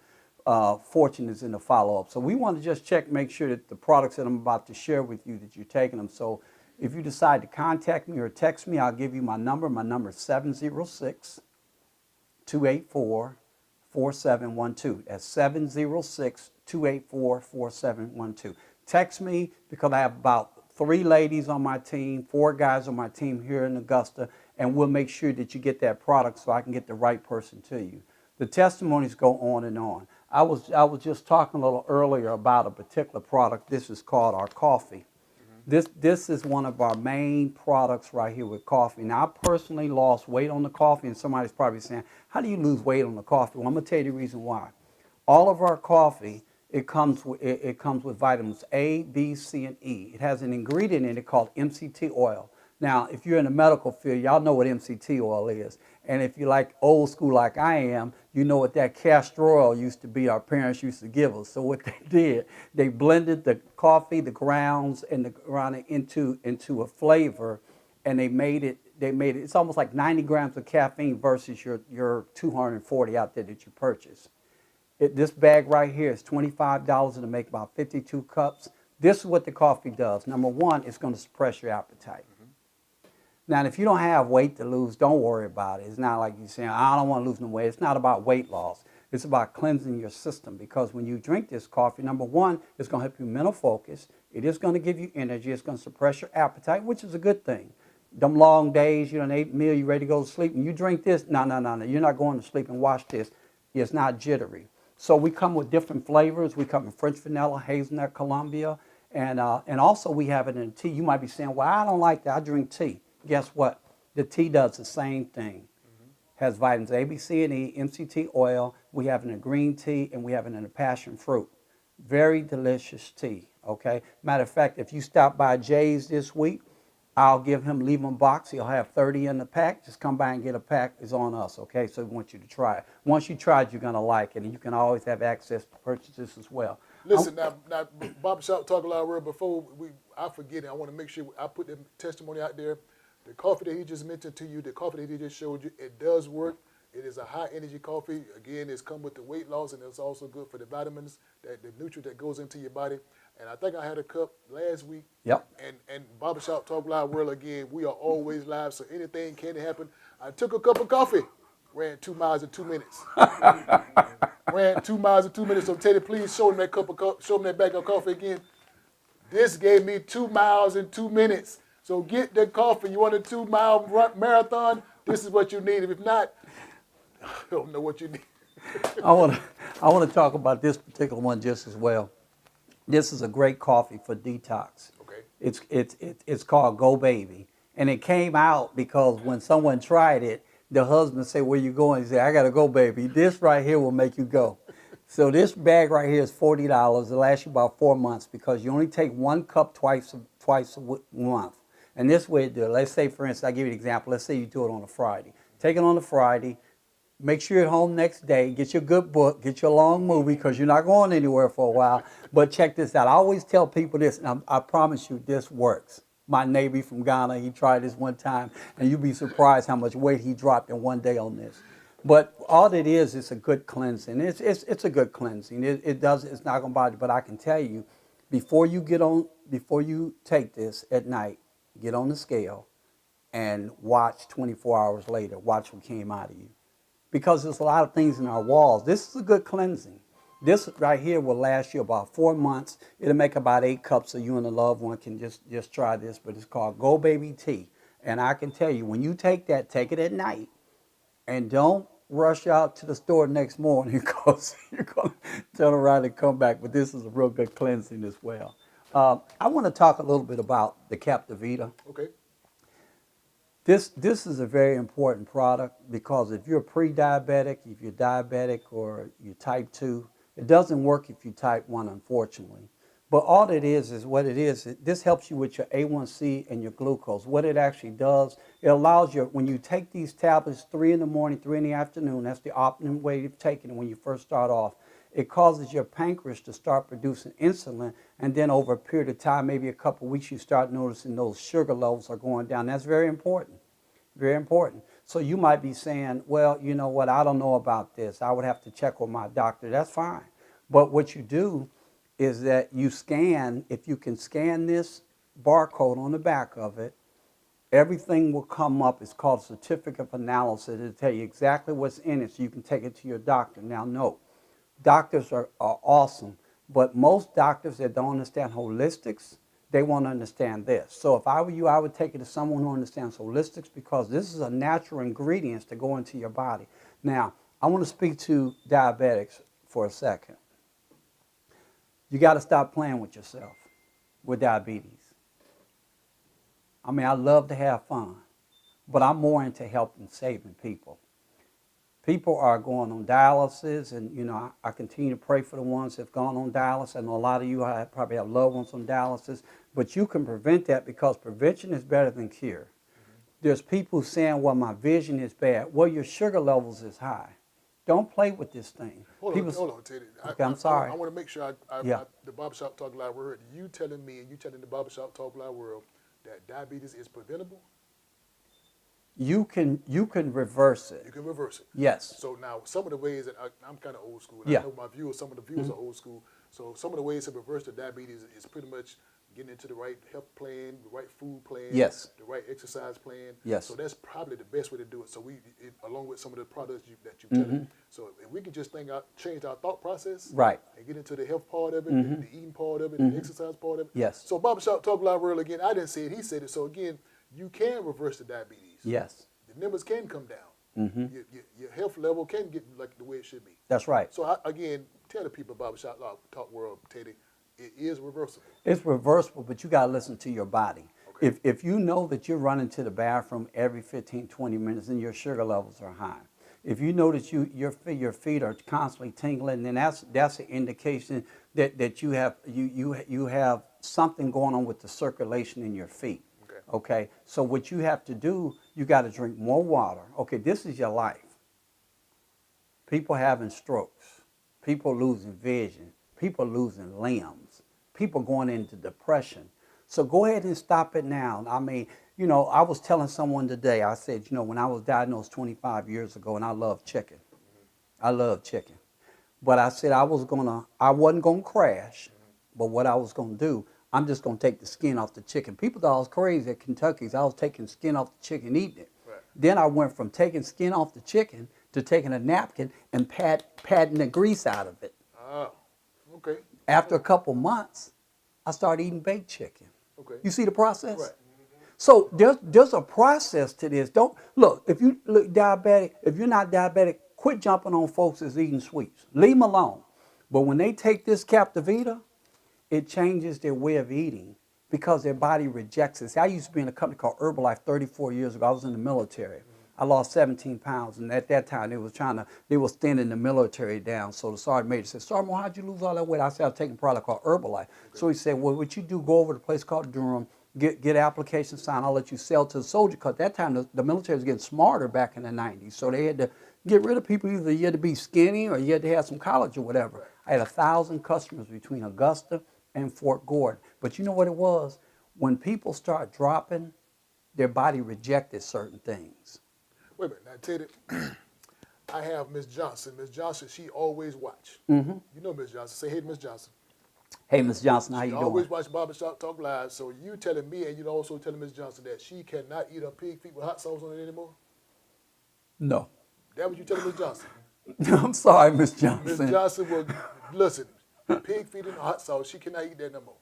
fortune is in the follow-up. So we want to just check, make sure that the products that I'm about to share with you, that you're taking them. So if you decide to contact me or text me, I'll give you my number. My number is 706-284-4712. That's 706-284-4712. Text me, because I have about 3 ladies on my team, 4 guys on my team here in Augusta, and we'll make sure that you get that product so I can get the right person to you. The testimonies go on and on. I was just talking a little earlier about a particular product. This is called our coffee. This is one of our main products right here with coffee. Now, I personally lost weight on the coffee, and somebody's probably saying, how do you lose weight on the coffee? Well, I'm going to tell you the reason why. All of our coffee, it comes with vitamins A, B, C, and E. It has an ingredient in it called MCT oil. Now, if you're in the medical field, y'all know what MCT oil is. And if you're like old school like I am, you know what that castor oil used to be, our parents used to give us. So what they did, they blended the coffee, the grounds, and the ground into a flavor, and they made it, it's almost like 90 grams of caffeine versus your 240 out there that you purchase. This bag right here is $25 and it'll make about 52 cups. This is what the coffee does. Number one, it's going to suppress your appetite. Now, if you don't have weight to lose, don't worry about it. It's not like you're saying, I don't want to lose no weight. It's not about weight loss. It's about cleansing your system, because when you drink this coffee, number one, it's going to help you mental focus. It is going to give you energy. It's going to suppress your appetite, which is a good thing. Them long days, you done ate a meal, you ready to go to sleep, and you drink this, no. You're not going to sleep and watch this. It's not jittery. So we come with different flavors. We come in French vanilla, hazelnut, Columbia, and also we have it in tea. You might be saying, well, I don't like that. I drink tea. Guess what? The tea does the same thing. Has vitamins A, B, C, and E, MCT oil. We have it in a green tea, and we have it in a passion fruit. Very delicious tea, okay? Matter of fact, if you stop by Jay's this week, I'll leave him a box. He'll have 30 in the pack. Just come by and get a pack. It's on us, okay? So we want you to try it. Once you try it, you're going to like it, and you can always have access to purchase this as well. Listen, now Barbershop Talk a lot of word before I forget it. I want to make sure I put the testimony out there. The coffee that he just mentioned to you, the coffee that he just showed you, it does work. It is a high energy coffee. Again, it's come with the weight loss, and it's also good for the vitamins, the nutrient that goes into your body. And I think I had a cup last week. Yep. And Barbershop Talk Live World, again, we are always live, so anything can happen. I took a cup of coffee, ran 2 miles in 2 minutes. Ran 2 miles in 2 minutes. So Teddy, please show him that show him that bag of coffee again. This gave me 2 miles in 2 minutes. So get the coffee. You want a 2-mile marathon? This is what you need. If not, I don't know what you need. I want to talk about this particular one just as well. This is a great coffee for detox. Okay. It's called Go Baby. And it came out because when someone tried it, the husband said, "Where you going?" He said, "I got to go, baby. This right here will make you go." So this bag right here is $40. It lasts you about 4 months because you only take 1 cup twice a month. And this way, let's say, for instance, I'll give you an example. Let's say you do it on a Friday. Take it on a Friday. Make sure you're at home next day. Get your good book. Get your long movie because you're not going anywhere for a while. But check this out. I always tell people this, and I promise you this works. My neighbor from Ghana, he tried this one time, and you'd be surprised how much weight he dropped in one day on this. But all it is, it's a good cleansing. It's a good cleansing. It's not going to bother you. But I can tell you, before you take this at night, get on the scale and watch 24 hours later. Watch what came out of you. Because there's a lot of things in our walls. This is a good cleansing. This right here will last you about 4 months. It'll make about 8 cups so you and a loved one can just try this. But it's called Go Baby Tea. And I can tell you, when you take that, take it at night. And don't rush out to the store next morning because you're going to turn around and come back. But this is a real good cleansing as well. I want to talk a little bit about the Captivita. Okay. This is a very important product because if you're pre-diabetic, if you're diabetic, or you're type 2, it doesn't work if you type 1, unfortunately. But all it is what it is. This helps you with your A1C and your glucose. What it actually does, it allows you, when you take these tablets 3 in the morning, 3 in the afternoon, that's the optimum way of taking it when you first start off, it causes your pancreas to start producing insulin, and then over a period of time, maybe a couple of weeks, you start noticing those sugar levels are going down. That's very important, very important. So you might be saying, well, you know what, I don't know about this. I would have to check with my doctor. That's fine. But what you do is that you scan, if you can scan this barcode on the back of it, everything will come up. It's called certificate of analysis. It'll tell you exactly what's in it so you can take it to your doctor. Now, note, doctors are awesome, but most doctors that don't understand holistics, they won't understand this. So if I were you, I would take it to someone who understands holistics because this is a natural ingredients to go into your body. Now, I want to speak to diabetics for a second. You got to stop playing with yourself with diabetes. I mean, I love to have fun, but I'm more into helping saving people. People are going on dialysis, and, you know, I continue to pray for the ones that have gone on dialysis. I know a lot of you probably have loved ones on dialysis, but you can prevent that because prevention is better than cure. Mm-hmm. There's people saying, well, my vision is bad. Well, your sugar levels is high. Don't play with this thing. Hold on, Teddy. Okay, I'm sorry. I want to make sure the Barbershop Talk Live World, you telling me and you telling the Barbershop Talk Live World that diabetes is preventable? You can reverse it. You can reverse it. Yes. So now, some of the ways that I'm kind of old school. Yeah. I know my viewers, some of the viewers are old school. So some of the ways to reverse the diabetes is pretty much getting into the right health plan, the right food plan, yes, the right exercise plan. Yes. So that's probably the best way to do it. So along with some of the products that you're telling. So if we can just change our thought process, right, and get into the health part of it, the eating part of it, the exercise part of it. Yes. So Barbershop Talk Live World, again, I didn't say it, he said it. So again, you can reverse the diabetes. Yes. The numbers can come down. Your health level can get like the way it should be. That's right. So again, tell the people Barbershop Talk World, Teddy, it is reversible. It's reversible, but you got to listen to your body. Okay. If you know that you're running to the bathroom every 15, 20 minutes and your sugar levels are high, if you know that your feet are constantly tingling, then that's an indication that you have something going on with the circulation in your feet. Okay, so what you have to do, you got to drink more water. Okay, this is your life. People having strokes, people losing vision, people losing limbs, people going into depression. So go ahead and stop it now. I mean, you know, I was telling someone today, I said, you know, when I was diagnosed 25 years ago, and I love chicken. I love chicken. But I said I wasn't going to crash, but what I was going to do, I'm just going to take the skin off the chicken. People thought I was crazy at Kentucky's. I was taking skin off the chicken, eating it. Right. Then I went from taking skin off the chicken to taking a napkin and patting the grease out of it. Oh, okay. After a couple months, I started eating baked chicken. Okay. You see the process? Right. So there's a process to this. Don't look, if you look diabetic, if you're not diabetic, quit jumping on folks that's eating sweets. Leave them alone. But when they take this Captivita, it changes their way of eating, because their body rejects it. See, I used to be in a company called Herbalife 34 years ago. I was in the military. I lost 17 pounds, and at that time they were thinning the military down. So the sergeant major said, Sergeant, how'd you lose all that weight? I said, I was taking a product called Herbalife. Okay. So he said, well, what you do, go over to a place called Durham, get application signed, I'll let you sell to the soldier. Because at that time, the military was getting smarter back in the 90s. So they had to get rid of people. Either you had to be skinny or you had to have some college or whatever. I had 1,000 customers between Augusta and Fort Gordon. But you know what it was? When people start dropping, their body rejected certain things. Wait a minute, now Teddy, I have Miss Johnson. Miss Johnson, she always watch. Mm-hmm. You know Miss Johnson. Say hey to Miss Johnson. Hey, Miss Johnson, how you doing? She always watch Barbershop Talk Live. So you telling me, and you also telling Miss Johnson that she cannot eat her pig feet with hot sauce on it anymore? No. That what you telling Miss Johnson? I'm sorry, Miss Johnson. Miss Johnson will, listen, pig feet and hot sauce, she cannot eat that no more.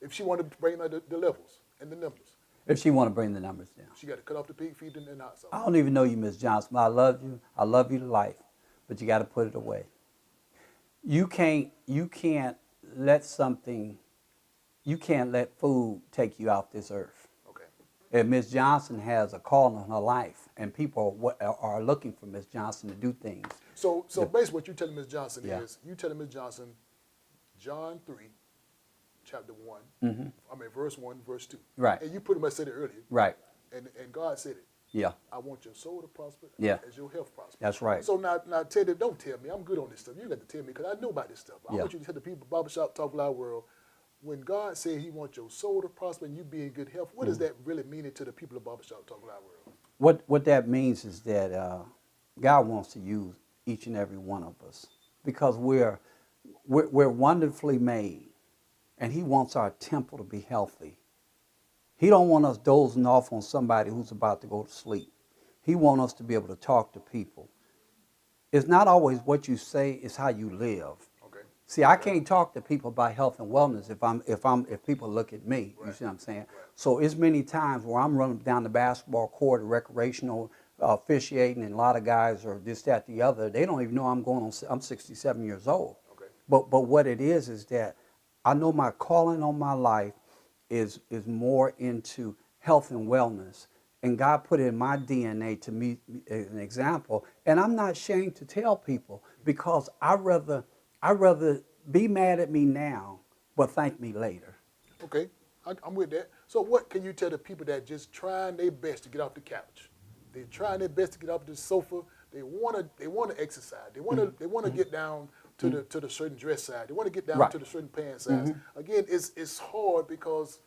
If she want to bring the levels and the numbers. If she want to bring the numbers down. She got to cut off the pig feet and hot sauce. I don't even know you, Miss Johnson, but I love you. I love you to life, but you got to put it away. You can't let food take you off this earth. Okay. And Miss Johnson has a call on her life, and people are looking for Miss Johnson to do things. So basically what you're telling Miss Johnson Yeah. is, you telling Miss Johnson, John 3, chapter 1, verse 1, verse 2. Right. And you pretty much said it earlier. Right. And God said it. Yeah. I want your soul to prosper Yeah. as your health prospers. That's right. So now Teddy, don't tell me. I'm good on this stuff. You got to tell me because I know about this stuff. I Yeah. want you to tell the people, Barbershop Talk Live world, when God said he wants your soul to prosper and you be in good health, what does that really mean to the people of Barbershop Talk Live world? What that means is that God wants to use each and every one of us because we're wonderfully made, and he wants our temple to be healthy. He don't want us dozing off on somebody who's about to go to sleep. He wants us to be able to talk to people. It's not always what you say, it's how you live. Okay. See, I can't talk to people about health and wellness if people look at me. Right. You see what I'm saying? Right. So it's many times where I'm running down the basketball court, recreational officiating, and a lot of guys are this, that, the other. They don't even know I'm 67 years old. Okay. But what it is that I know my calling on my life is more into health and wellness. And God put it in my DNA to me an example. And I'm not ashamed to tell people because I'd rather be mad at me now, but thank me later. Okay, I'm with that. So what can you tell the people that just trying their best to get off the couch? They're trying their best to get off the sofa. They want to exercise. They want to get down to the certain dress size. They want to get down to the certain pants size. Again, it's hard because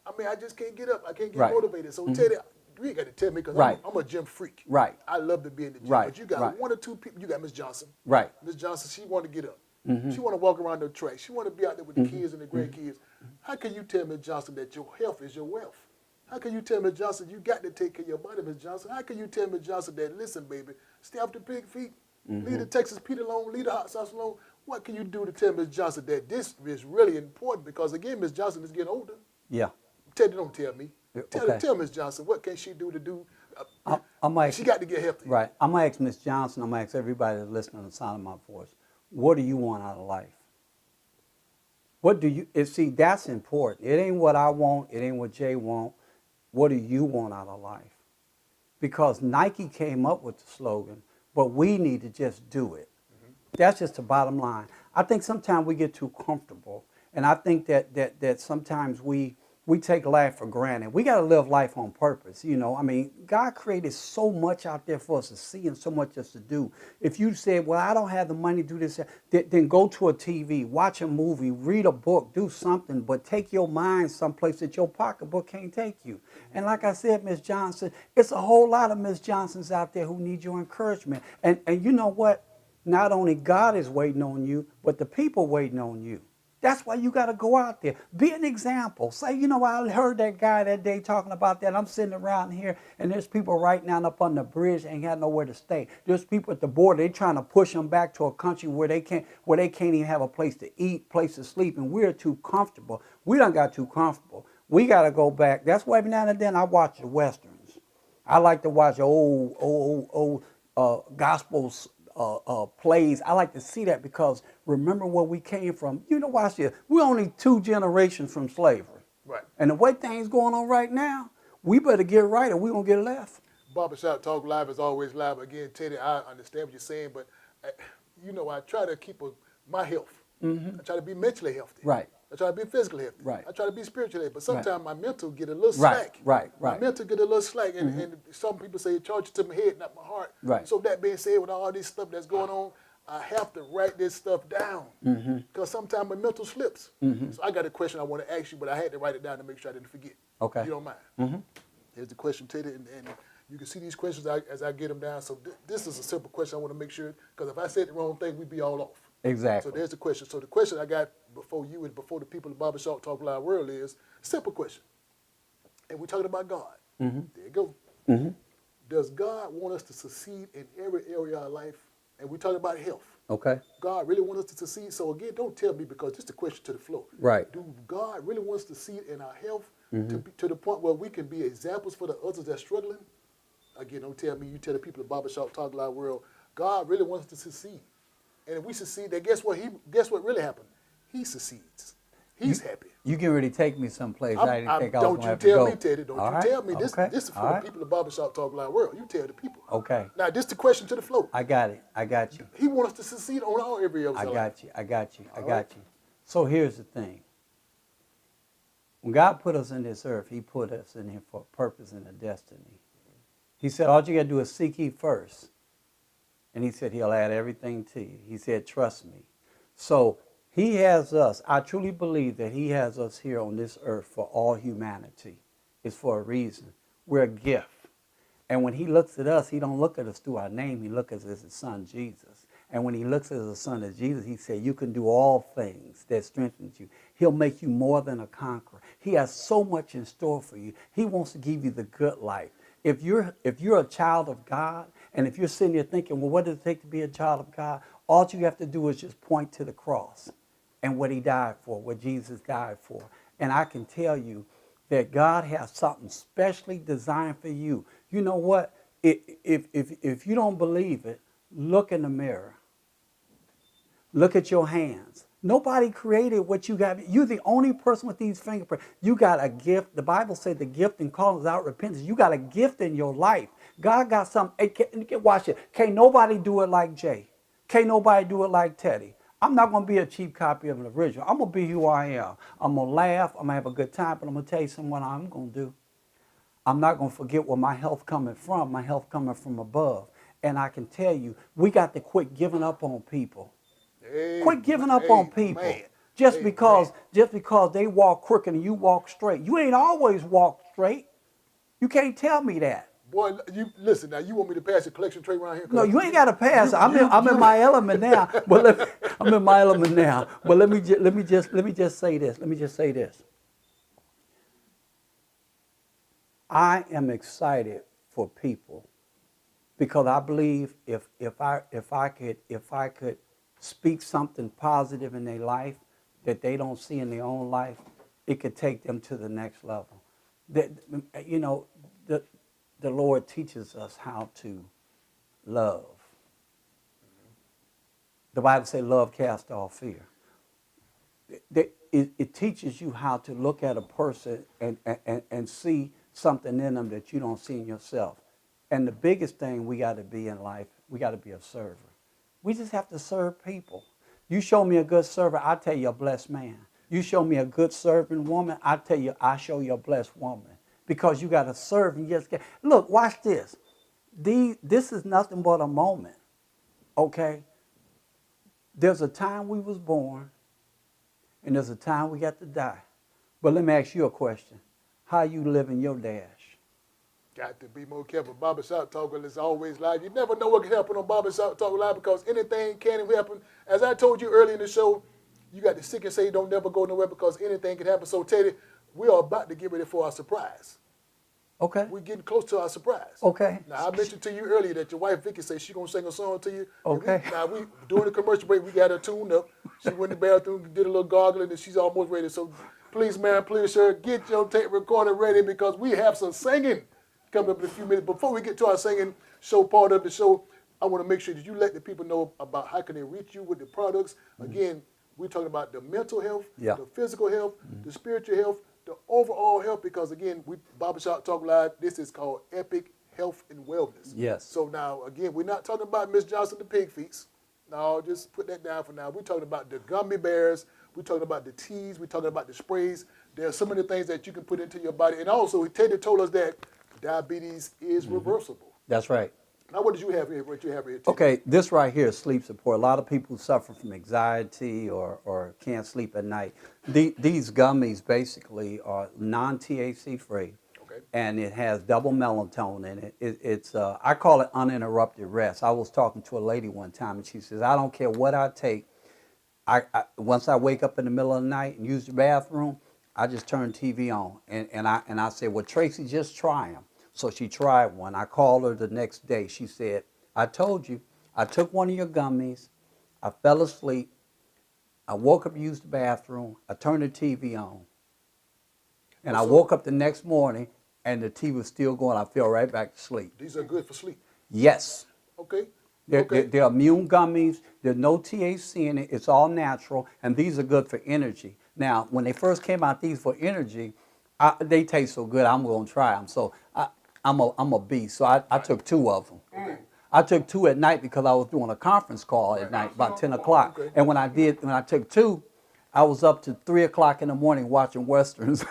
I mean I just can't get up. I can't get motivated. So Teddy, you ain't got to tell me because I'm a gym freak. Right. I love to be in the gym. Right. But you got one or two people. You got Miss Johnson. Right. Miss Johnson, she want to get up. She want to walk around the track. She want to be out there with the kids and the grandkids. How can you tell Miss Johnson that your health is your wealth? How can you tell Miss Johnson you got to take care of your body, Miss Johnson? How can you tell Miss Johnson that, listen, baby, stay off the pig feet, leave the Texas Pete alone, leave the hot sauce alone? What can you do to tell Miss Johnson that this is really important? Because, again, Miss Johnson is getting older. Yeah. Teddy, don't tell me. Okay. Tell Miss Johnson, what can she do to do? She got to get healthy. Right. I'm going to ask Miss Johnson, I'm going to ask everybody that's listening to the sound of my voice, what do you want out of life? What do you, see, that's important. It ain't what I want. It ain't what Jay want. What do you want out of life? Because Nike came up with the slogan, but we need to just do it. That's just the bottom line. I think sometimes we get too comfortable, and I think that sometimes we take life for granted. We got to live life on purpose. You know, I mean, God created so much out there for us to see and so much us to do. If you said, well, I don't have the money to do this, then go to a TV, watch a movie, read a book, do something, but take your mind someplace that your pocketbook can't take you. And like I said, Miss Johnson, it's a whole lot of Miss Johnsons out there who need your encouragement. And you know what? Not only God is waiting on you, but the people waiting on you. That's why you got to go out there. Be an example. Say, you know, I heard that guy that day talking about that. I'm sitting around here, and there's people right now up on the bridge ain't got nowhere to stay. There's people at the border. They trying to push them back to a country where they can't even have a place to eat, place to sleep, and we're too comfortable. We done got too comfortable. We got to go back. That's why every now and then I watch the Westerns. I like to watch old gospels. Plays. I like to see that because remember where we came from. You know, watch this. We're only 2 generations from slavery. Right. And the way things going on right now, we better get right or we gonna get left. Barbershop Talk Live is always live. Again, Teddy, I understand what you're saying, but I try to keep my health. I try to be mentally healthy. Right. I try to be physically healthy. Right. I try to be spiritually healthy. But sometimes Right. my mental get a little Right, slack. right, My right. mental get a little slack. And some people say, charge it to my head, not my heart. Right. So that being said, with all this stuff that's going on, I have to write this stuff down. Because sometimes my mental slips. So I got a question I want to ask you, but I had to write it down to make sure I didn't forget. Okay. You don't mind? Here's the question, Teddy, and you can see these questions as I get them down. So this is a simple question I want to make sure, because if I said the wrong thing, we'd be all off. Exactly. So there's the question. So the question I got before you and before the people in the Barbershop Talk Live world is simple question. And we're talking about God. There you go. Does God want us to succeed in every area of our life? And we're talking about health. Okay. God really wants us to succeed. So again, don't tell me, because this is the question to the floor. Right. Do God really want us to succeed in our health to the point where we can be examples for the others that's struggling? Again, don't tell me, you tell the people in the Barbershop Talk Live world, God really wants us to succeed. And if we succeed, then guess what really happened? He succeeds. He's happy. You can really take me someplace I didn't think I was Don't going to you have to tell go. me, Teddy. Don't All you right. tell me. This Okay. is for All the right. people in the Barbershop Talk Live world. You tell the people. Okay. Now, this is the question to the floor. I got it. I got you. He wants us to succeed on all areas. I got you. I got you. I All got right. you. So here's the thing. When God put us in this earth, he put us in here for a purpose and a destiny. He said, all you got to do is seek ye first. And he said, he'll add everything to you. He said, trust me. So he has us. I truly believe that he has us here on this earth for all humanity. It's for a reason. We're a gift. And when he looks at us, he don't look at us through our name. He looks at us as his son, Jesus. And when he looks at us as the son of Jesus, he said, you can do all things that strengthens you. He'll make you more than a conqueror. He has so much in store for you. He wants to give you the good life. If you're a child of God, and if you're sitting there thinking, well, what does it take to be a child of God? All you have to do is just point to the cross and what he died for, what Jesus died for. And I can tell you that God has something specially designed for you. You know what? If you don't believe it, look in the mirror. Look at your hands. Nobody created what you got. You're the only person with these fingerprints. You got a gift. The Bible said the gift and calling is out repentance. You got a gift in your life. God got something. Watch it. Can't nobody do it like Jay. Can't nobody do it like Teddy. I'm not going to be a cheap copy of an original. I'm going to be who I am. I'm going to laugh. I'm going to have a good time. But I'm going to tell you something what I'm going to do. I'm not going to forget where my health coming from. My health coming from above. And I can tell you, we got to quit giving up on people. Quit giving up on people. Just because they walk crooked and you walk straight. You ain't always walked straight. You can't tell me that. Boy, you listen now. You want me to pass the collection tray around here? No, you ain't got to pass. I'm in my element now. But I'm in my element now. But let me just say this. Let me just say this. I am excited for people because I believe if I could speak something positive in their life that they don't see in their own life, it could take them to the next level. The Lord teaches us how to love. The Bible says love casts off fear. It teaches you how to look at a person and see something in them that you don't see in yourself. And the biggest thing we got to be in life, we got to be a server. We just have to serve people. You show me a good server, I tell you a blessed man. You show me a good serving woman, I tell you I show you a blessed woman. Because you got to serve and just get. Look, watch this. This is nothing but a moment. Okay? There's a time we was born, and there's a time we got to die. But let me ask you a question. How you living your dash? Got to be more careful. Barbershop Talk is always live. You never know what can happen on Barbershop Talk Live because anything can happen. As I told you earlier in the show, you got the sick and say don't never go nowhere because anything can happen. So Teddy, we are about to get ready for our surprise. Okay. We're getting close to our surprise. Okay. Now, I mentioned to you earlier that your wife, Vicky, said she's going to sing a song to you. Okay. During the commercial break, we got her tuned up. She went in the bathroom, did a little gargling, and she's almost ready. So please, ma'am, please, sir, get your tape recorder ready because we have some singing coming up in a few minutes. Before we get to our singing show part of the show, I want to make sure that you let the people know about how can they reach you with the products. Again, we're talking about the mental health, the physical health, the spiritual health, the overall health, because again, we Barbershop Talk Live, this is called Epic Health and Wellness. Yes. So now, again, we're not talking about Miss Johnson, the pig feet. No, just put that down for now. We're talking about the gummy bears. We're talking about the teas. We're talking about the sprays. There are so many things that you can put into your body. And also, Teddy told us that diabetes is reversible. That's right. Now, what did you have here? What you have here? Teddy? Okay, this right here is sleep support. A lot of people suffer from anxiety or can't sleep at night. These gummies basically are non-THC free. And it has double melatonin in it. It's I call it uninterrupted rest. I was talking to a lady one time, and she says, I don't care what I take. Once I wake up in the middle of the night and use the bathroom, I just turn TV on. And I said, well, Tracy, just try them. So she tried one. I called her the next day. She said, I told you, I took one of your gummies. I fell asleep. I woke up, used the bathroom. I turned the TV on. And I woke up the next morning, and the TV was still going. I fell right back to sleep. These are good for sleep. Yes. Okay. They're immune gummies. There's no THC in it. It's all natural, and these are good for energy. Now, when they first came out, these for energy, they taste so good. I'm going to try them. So I'm a beast. So I took 2 of them. Okay. I took 2 at night because I was doing a conference call at night, about 10 o'clock. Okay. And when I took 2, I was up to 3 o'clock in the morning watching Westerns.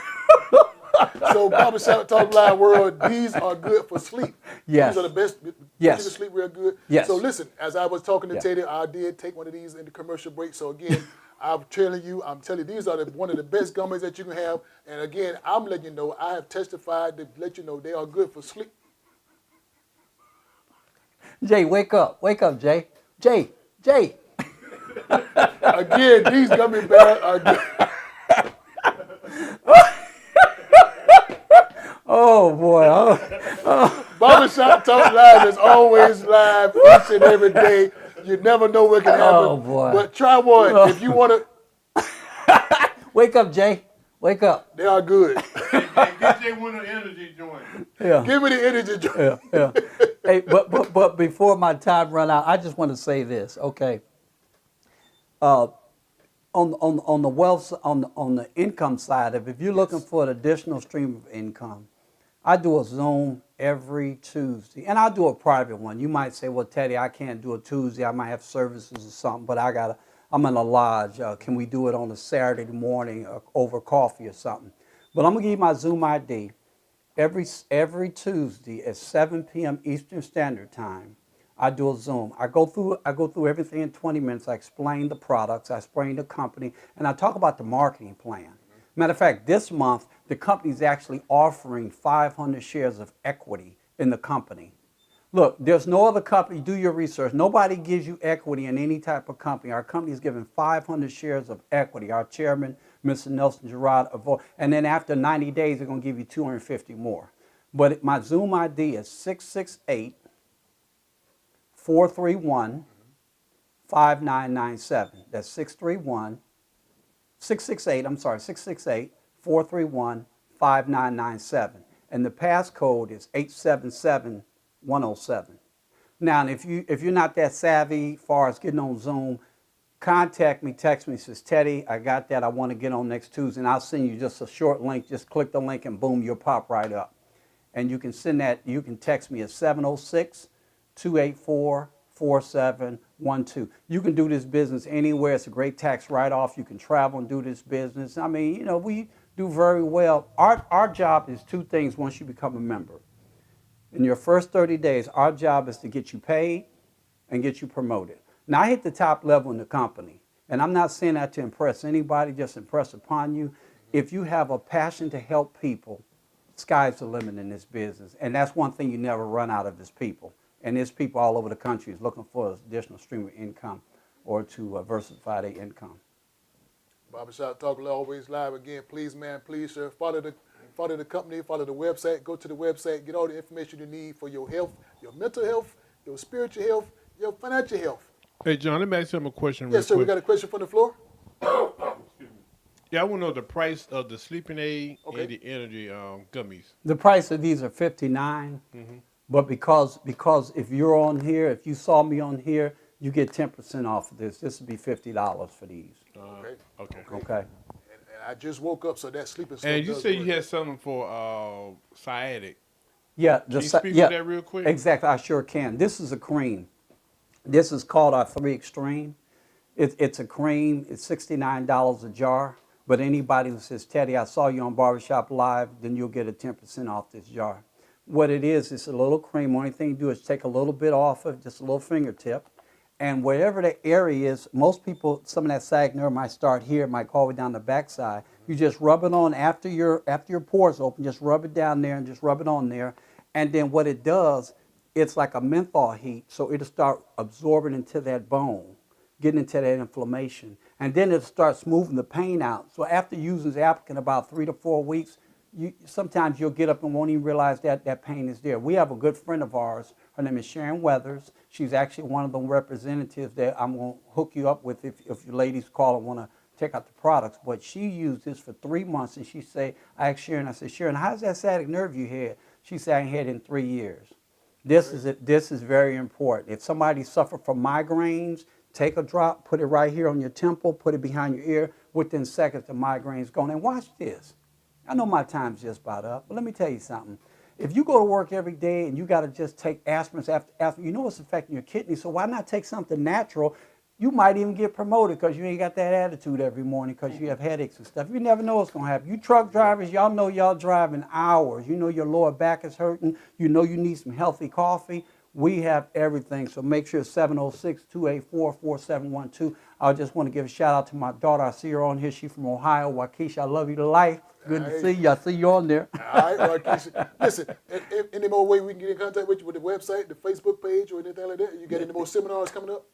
So, Barbershop Talk Live World, these are good for sleep. Yes. These are the best. Yes. You can sleep real good. Yes. So, listen, as I was talking to Teddy, I did take one of these in the commercial break. So, again, I'm telling you, these are one of the best gummies that you can have. And, again, I'm letting you know, I have testified to let you know they are good for sleep. Jay, wake up. Wake up, Jay. Jay. Again, these gummy bears are good. Oh, boy. Barbershop Talk Live is always live each and every day. You never know what can happen. Oh, boy. But try one. If you want to. Wake up, Jay. Wake up. They are good. Get Jay one of the energy joints. Yeah. Give me the energy joint. Yeah. Hey, but before my time run out, I just want to say this, okay? On the wealth, on the income side of it, if you're looking for an additional stream of income, I do a Zoom every Tuesday, and I do a private one. You might say, well, Teddy, I can't do a Tuesday. I might have services or something, but I'm in a lodge. Can we do it on a Saturday morning over coffee or something? But I'm going to give you my Zoom ID. Every Tuesday at 7 p.m. Eastern Standard Time, I do a Zoom. I go through everything in 20 minutes. I explain the products, I explain the company, and I talk about the marketing plan. Matter of fact, this month, the company is actually offering 500 shares of equity in the company. Look, there's no other company, do your research. Nobody gives you equity in any type of company. Our company is giving 500 shares of equity. Our chairman, Mr. Nelson Gerard, and then after 90 days, they're going to give you 250 more. But my Zoom ID is 668-431-5997. That's 668-431-5997. And the passcode is 877-107. Now, if you're not that savvy as far as getting on Zoom, contact me, text me, says, Teddy, I got that, I want to get on next Tuesday, and I'll send you just a short link. Just click the link and boom, you'll pop right up. And you can send that, you can text me at 706-284-4712. You can do this business anywhere. It's a great tax write-off. You can travel and do this business. I mean, you know, we do very well. Our job is 2 things once you become a member. In your first 30 days, our job is to get you paid and get you promoted. Now, I hit the top level in the company, and I'm not saying that to impress anybody, just impress upon you. If you have a passion to help people, sky's the limit in this business. And that's one thing you never run out of is people. And there's people all over the country is looking for an additional stream of income or to diversify their income. Barbershop Talk always live again. Please, man, please, sir, follow the company, follow the website, go to the website, get all the information you need for your health, your mental health, your spiritual health, your financial health. Hey, John, let me ask you a question. Yes, sir. We got a question from the floor. Yeah, I want to know the price of the sleeping aid and the energy gummies. The price of these are $59, but because if you're on here, if you saw me on here, you get 10% off of this. This would be $50 for these. Okay. Okay. I just woke up, so that sleeping stuff And you does said work. you had something for sciatic. Yeah, Can you speak to that real quick? Exactly, I sure can. This is a cream. This is called our 3 Extreme. It's a cream. It's $69 a jar. But anybody who says, Teddy, I saw you on Barbershop Live, then you'll get a 10% off this jar. What it is, it's a little cream. Only thing you do is take a little bit off of just a little fingertip. And wherever the area is, most people, some of that sag nerve might start here, might go all the way down the backside. You just rub it on after your pores open. Just rub it down there and just rub it on there. And then what it does, it's like a menthol heat, so it'll start absorbing into that bone, getting into that inflammation. And then it'll start smoothing the pain out. So after using Zappicant about 3 to 4 weeks, sometimes you'll get up and won't even realize that pain is there. We have a good friend of ours. Her name is Sharon Weathers. She's actually one of the representatives that I'm going to hook you up with if you ladies call and want to check out the products. But she used this for 3 months, and she said, I asked Sharon, I said, Sharon, how's that sciatic nerve you had? She said, I ain't had it in 3 years. This is very important. If somebody suffers from migraines, take a drop, put it right here on your temple, put it behind your ear. Within seconds, the migraine's gone. And watch this. I know my time's just about up, but let me tell you something. If you go to work every day and you got to just take aspirins after, you know it's affecting your kidney, so why not take something natural? You might even get promoted because you ain't got that attitude every morning because you have headaches and stuff. You never know what's going to happen. You truck drivers, y'all know y'all driving hours. You know your lower back is hurting. You know you need some healthy coffee. We have everything, so make sure it's 706-284-4712. I just want to give a shout out to my daughter. I see her on here. She's from Ohio. Waukesha, I love you to life. Good to see you. I see you on there. All right, Waukesha. Listen, any more way we can get in contact with you with the website, the Facebook page, or anything like that? You got any more seminars coming up?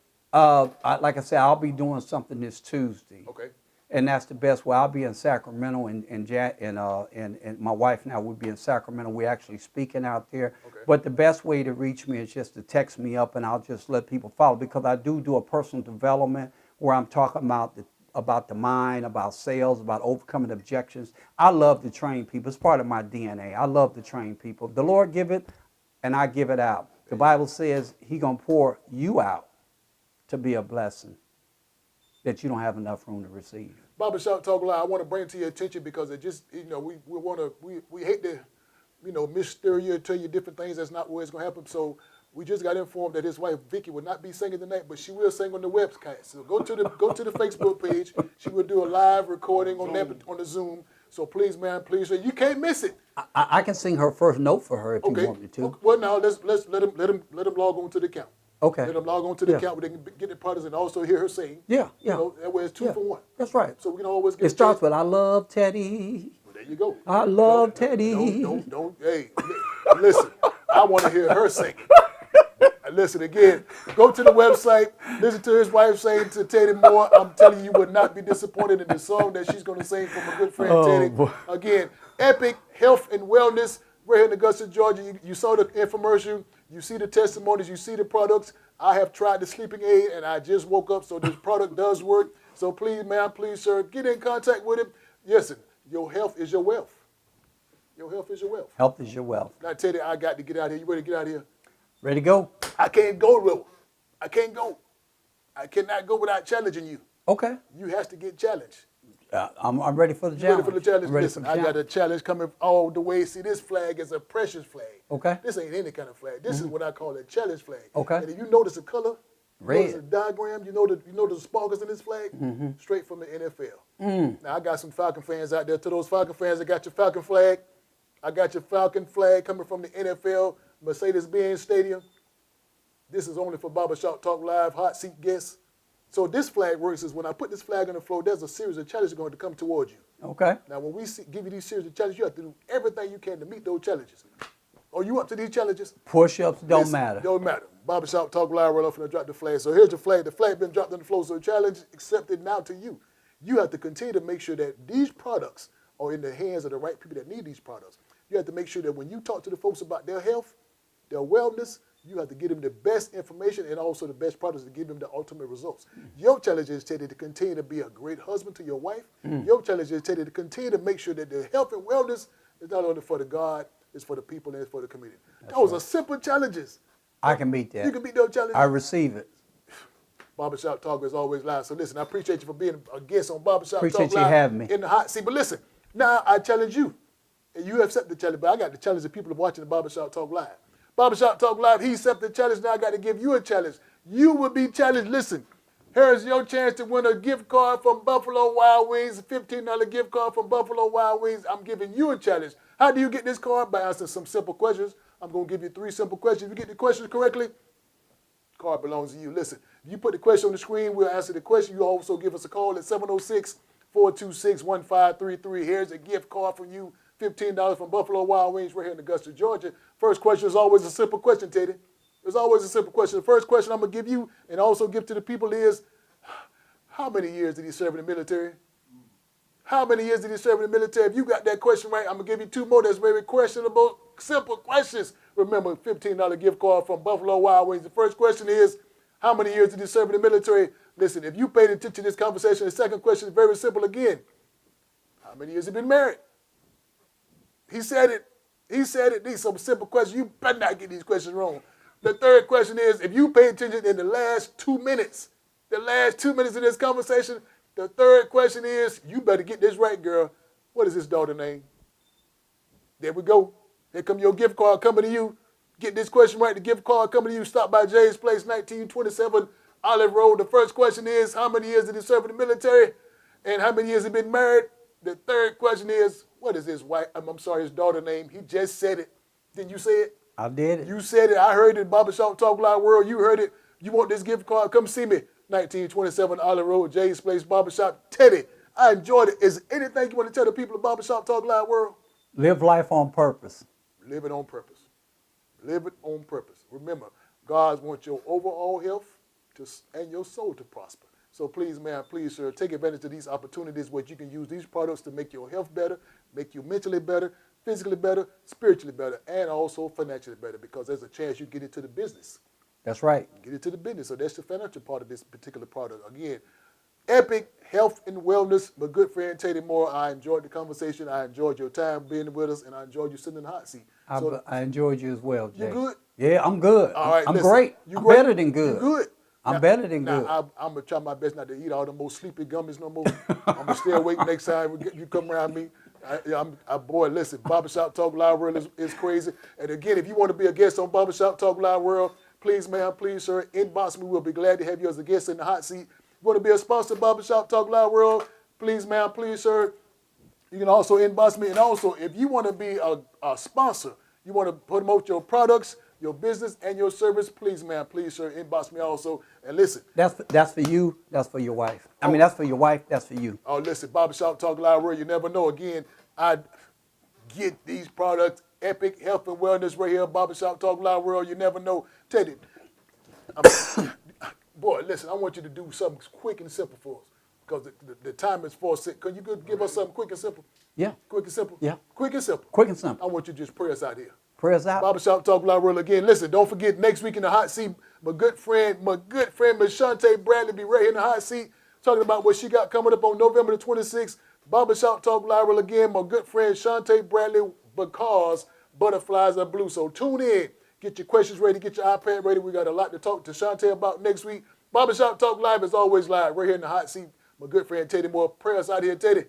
Like I said, I'll be doing something this Tuesday. Okay. And that's the best way. I'll be in Sacramento, and my wife and I will be in Sacramento. We're actually speaking out there. Okay. But the best way to reach me is just to text me up, and I'll just let people follow, because I do a personal development where I'm talking about the mind, about sales, about overcoming objections. I love to train people. It's part of my DNA. I love to train people. The Lord give it, and I give it out. The Bible says He's going to pour you out to be a blessing that you don't have enough room to receive. Barbershop Talk Live, I want to bring it to your attention because it just, we hate to, mystery you, tell you different things. That's not where it's going to happen. So we just got informed that his wife Vicky will not be singing tonight, but she will sing on the website. So go to the Facebook page. She will do a live recording on the Zoom. So please, man, please, you can't miss it. I can sing her first note for her if you want me to. Okay. Well, now let's let him log on to the account. Okay. Let them log on to the account where they can get the products and also hear her sing. Yeah. That way it's 2 for 1. That's right. So we can always get it starts with, I love Teddy. Well, there you go. I love Teddy. Hey, listen, I want to hear her sing. Listen, again, go to the website, listen to his wife sing to Teddy Moore. I'm telling you, you would not be disappointed in the song that she's going to sing from a good friend, Teddy. Boy. Again, Epic Health and Wellness. We're here in Augusta, Georgia. You saw the infomercial. You see the testimonies. You see the products. I have tried the sleeping aid, and I just woke up, so this product does work. So please, ma'am, please, sir, get in contact with him. Listen, your health is your wealth. Your health is your wealth. Health is your wealth. Now, Teddy, I got to get out of here. You ready to get out of here? Ready to go? I can't go, though. I can't go. I cannot go without challenging you. Okay. You have to get challenged. I'm ready for the challenge. Ready for the challenge? Listen, I got a challenge coming all the way. See, this flag is a precious flag. Okay. This ain't any kind of flag. This is what I call a challenge flag. Okay. And if you notice the color, red, notice the diagram, you know the sparkles in this flag, straight from the NFL. Now I got some Falcon fans out there. To those Falcon fans that got your Falcon flag, I got your Falcon flag coming from the NFL, Mercedes-Benz Stadium. This is only for Barbershop Talk Live hot seat guests. So this flag works is when I put this flag on the floor, there's a series of challenges going to come towards you. Okay. Now, when we give you these series of challenges, you have to do everything you can to meet those challenges. Are you up to these challenges? Push-ups don't matter. Don't matter. Barbershop Talk Live, right off and I drop the flag. So here's the flag. The flag been dropped on the floor. So challenge accepted now to you. You have to continue to make sure that these products are in the hands of the right people that need these products. You have to make sure that when you talk to the folks about their health, their wellness, you have to give them the best information and also the best products to give them the ultimate results. Your challenge is, Teddy, to continue to be a great husband to your wife. Your challenge is, Teddy, to continue to make sure that the health and wellness is not only for the God, it's for the people and it's for the community. Those are simple challenges. I can beat that. You can beat those challenges. I receive it. Barbershop Talk is always live. So listen, I appreciate you for being a guest on Barbershop Talk Appreciate you Live having me. in the hot seat. But listen, now I challenge you. And you accept the challenge, but I got to challenge the people watching the Barbershop Talk Live. Barbershop Talk Live, he accepted the challenge. Now I got to give you a challenge. You will be challenged. Listen, here's your chance to win a gift card from Buffalo Wild Wings, a $15 gift card from Buffalo Wild Wings. I'm giving you a challenge. How do you get this card? By answering some simple questions. I'm going to give you 3 simple questions. If you get the questions correctly, card belongs to you. Listen, if you put the question on the screen, we'll answer the question. You also give us a call at 706-426-1533. Here's a gift card from you, $15 from Buffalo Wild Wings right here in Augusta, Georgia. First question is always a simple question, Teddy. It's always a simple question. The first question I'm going to give you and also give to the people is, how many years did he serve in the military? How many years did he serve in the military? If you got that question right, I'm going to give you 2 more that's very questionable, simple questions. Remember, $15 gift card from Buffalo Wild Wings. The first question is, how many years did he serve in the military? Listen, if you paid attention to this conversation, the second question is very simple again. How many years have he been married? He said it. He said it. These are some simple questions. You better not get these questions wrong. The third question is, if you pay attention in the last 2 minutes, of this conversation, the third question is, you better get this right, girl. What is his daughter's name? There we go. Here come your gift card coming to you. Get this question right, the gift card coming to you. Stop by Jay's Place, 1927 Olive Road. The first question is, how many years did he serve in the military? And how many years has he been married? The third question is, what is his daughter's name? He just said it. Didn't you say it? I did it. You said it. I heard it. Barbershop Talk Live World. You heard it. You want this gift card? Come see me. 1927 Olive Road, Jay's Place, Barbershop. Teddy, I enjoyed it. Is there anything you want to tell the people of Barbershop Talk Live World? Live life on purpose. Live it on purpose. Live it on purpose. Remember, God wants your overall health and your soul to prosper. So please, man, please, sir, take advantage of these opportunities where you can use these products to make your health better, make you mentally better, physically better, spiritually better, and also financially better, because there's a chance you get into the business. That's right. Get into the business. So that's the financial part of this particular product. Again, Epic Health and Wellness. My good friend Teddy Moore, I enjoyed the conversation. I enjoyed your time being with us, and I enjoyed you sitting in the hot seat. I enjoyed you as well, Jay. You good? Yeah, I'm good. All right, I'm listen, great. You I'm great? better than good. You good? I'm better than good. I'm going to try my best not to eat all the most sleepy gummies no more. I'm going to stay awake next time you come around me. Boy, listen, Barbershop Talk Live World is crazy. And again, if you want to be a guest on Barbershop Talk Live World, please, ma'am, please, sir, inbox me. We'll be glad to have you as a guest in the hot seat. You want to be a sponsor of Barbershop Talk Live World, please, ma'am, please, sir, you can also inbox me. And also, if you want to be a sponsor, you want to promote your products, your business, and your service, please, ma'am, please, sir, inbox me also. And listen. That's for you. That's for your wife. I mean, that's for your wife. That's for you. Oh, listen, Barbershop Talk Live World, you never know. Again, I get these products, Epic Health and Wellness right here, Barbershop Talk Live World, you never know. Teddy, boy, listen, I want you to do something quick and simple for us, because the time is 4:06. Can you give us something quick and simple? Yeah. Quick and simple? Yeah. Quick and simple. Quick and simple. I want you to just pray us out here. Pray us out. Barbershop Talk Live World again. Listen, don't forget, next week in the hot seat, my good friend, Miss Shante Bradley be right here in the hot seat talking about what she got coming up on November the 26th. Barbershop Talk Live World again, my good friend Shante Bradley, because butterflies are blue. So tune in. Get your questions ready. Get your iPad ready. We got a lot to talk to Shante about next week. Barbershop Talk Live is always live right here in the hot seat. My good friend Teddy Moore. Pray us out here, Teddy.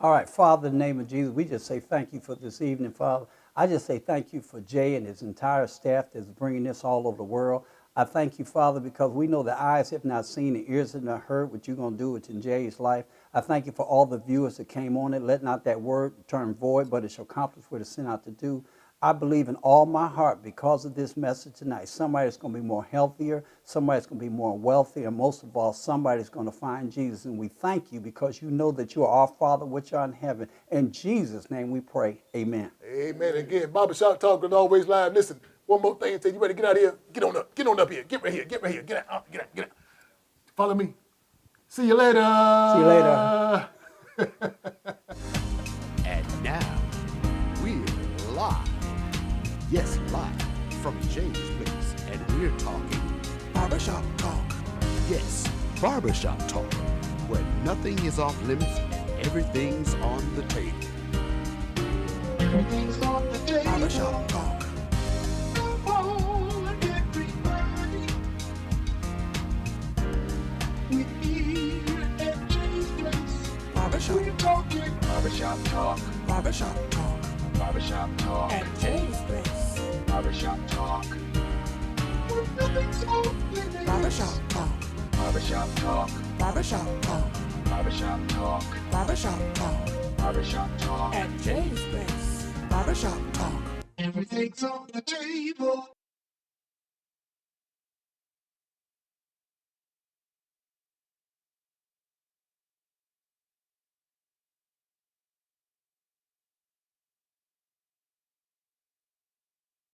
All right, Father, in the name of Jesus, we just say thank you for this evening, Father. I just say thank you for Jay and his entire staff that's bringing this all over the world. I thank you, Father, because we know the eyes have not seen, the ears have not heard what you're going to do within Jay's life. I thank you for all the viewers that came on it. Let not that word turn void, but it shall accomplish what it's sent out to do. I believe in all my heart, because of this message tonight, somebody's going to be more healthier, somebody's going to be more wealthy, and most of all, somebody's going to find Jesus. And we thank you because you know that you are our Father which art in heaven. In Jesus' name we pray. Amen. Amen. Again, Barbershop Talk is always live. Listen, one more thing, you better get out of here. Get on up. Get on up here. Get right here. Get right here. Get out. Get out. Get out. Follow me. See you later. See you later. And now, we're live. Yes, live from James Place. And we're talking Barbershop Talk. Yes, Barbershop Talk, where nothing is off limits and everything's on the table. Everything's on the table. Barbershop Talk. talk. Barbershop talk. Barbershop talk. At Jay's Place. Barbershop talk. Barbershop talk. Barbershop talk. Barbershop talk. Barbershop talk. Barbershop talk. Barbershop talk. At Jay's Place. Barbershop talk. Everything's on the table.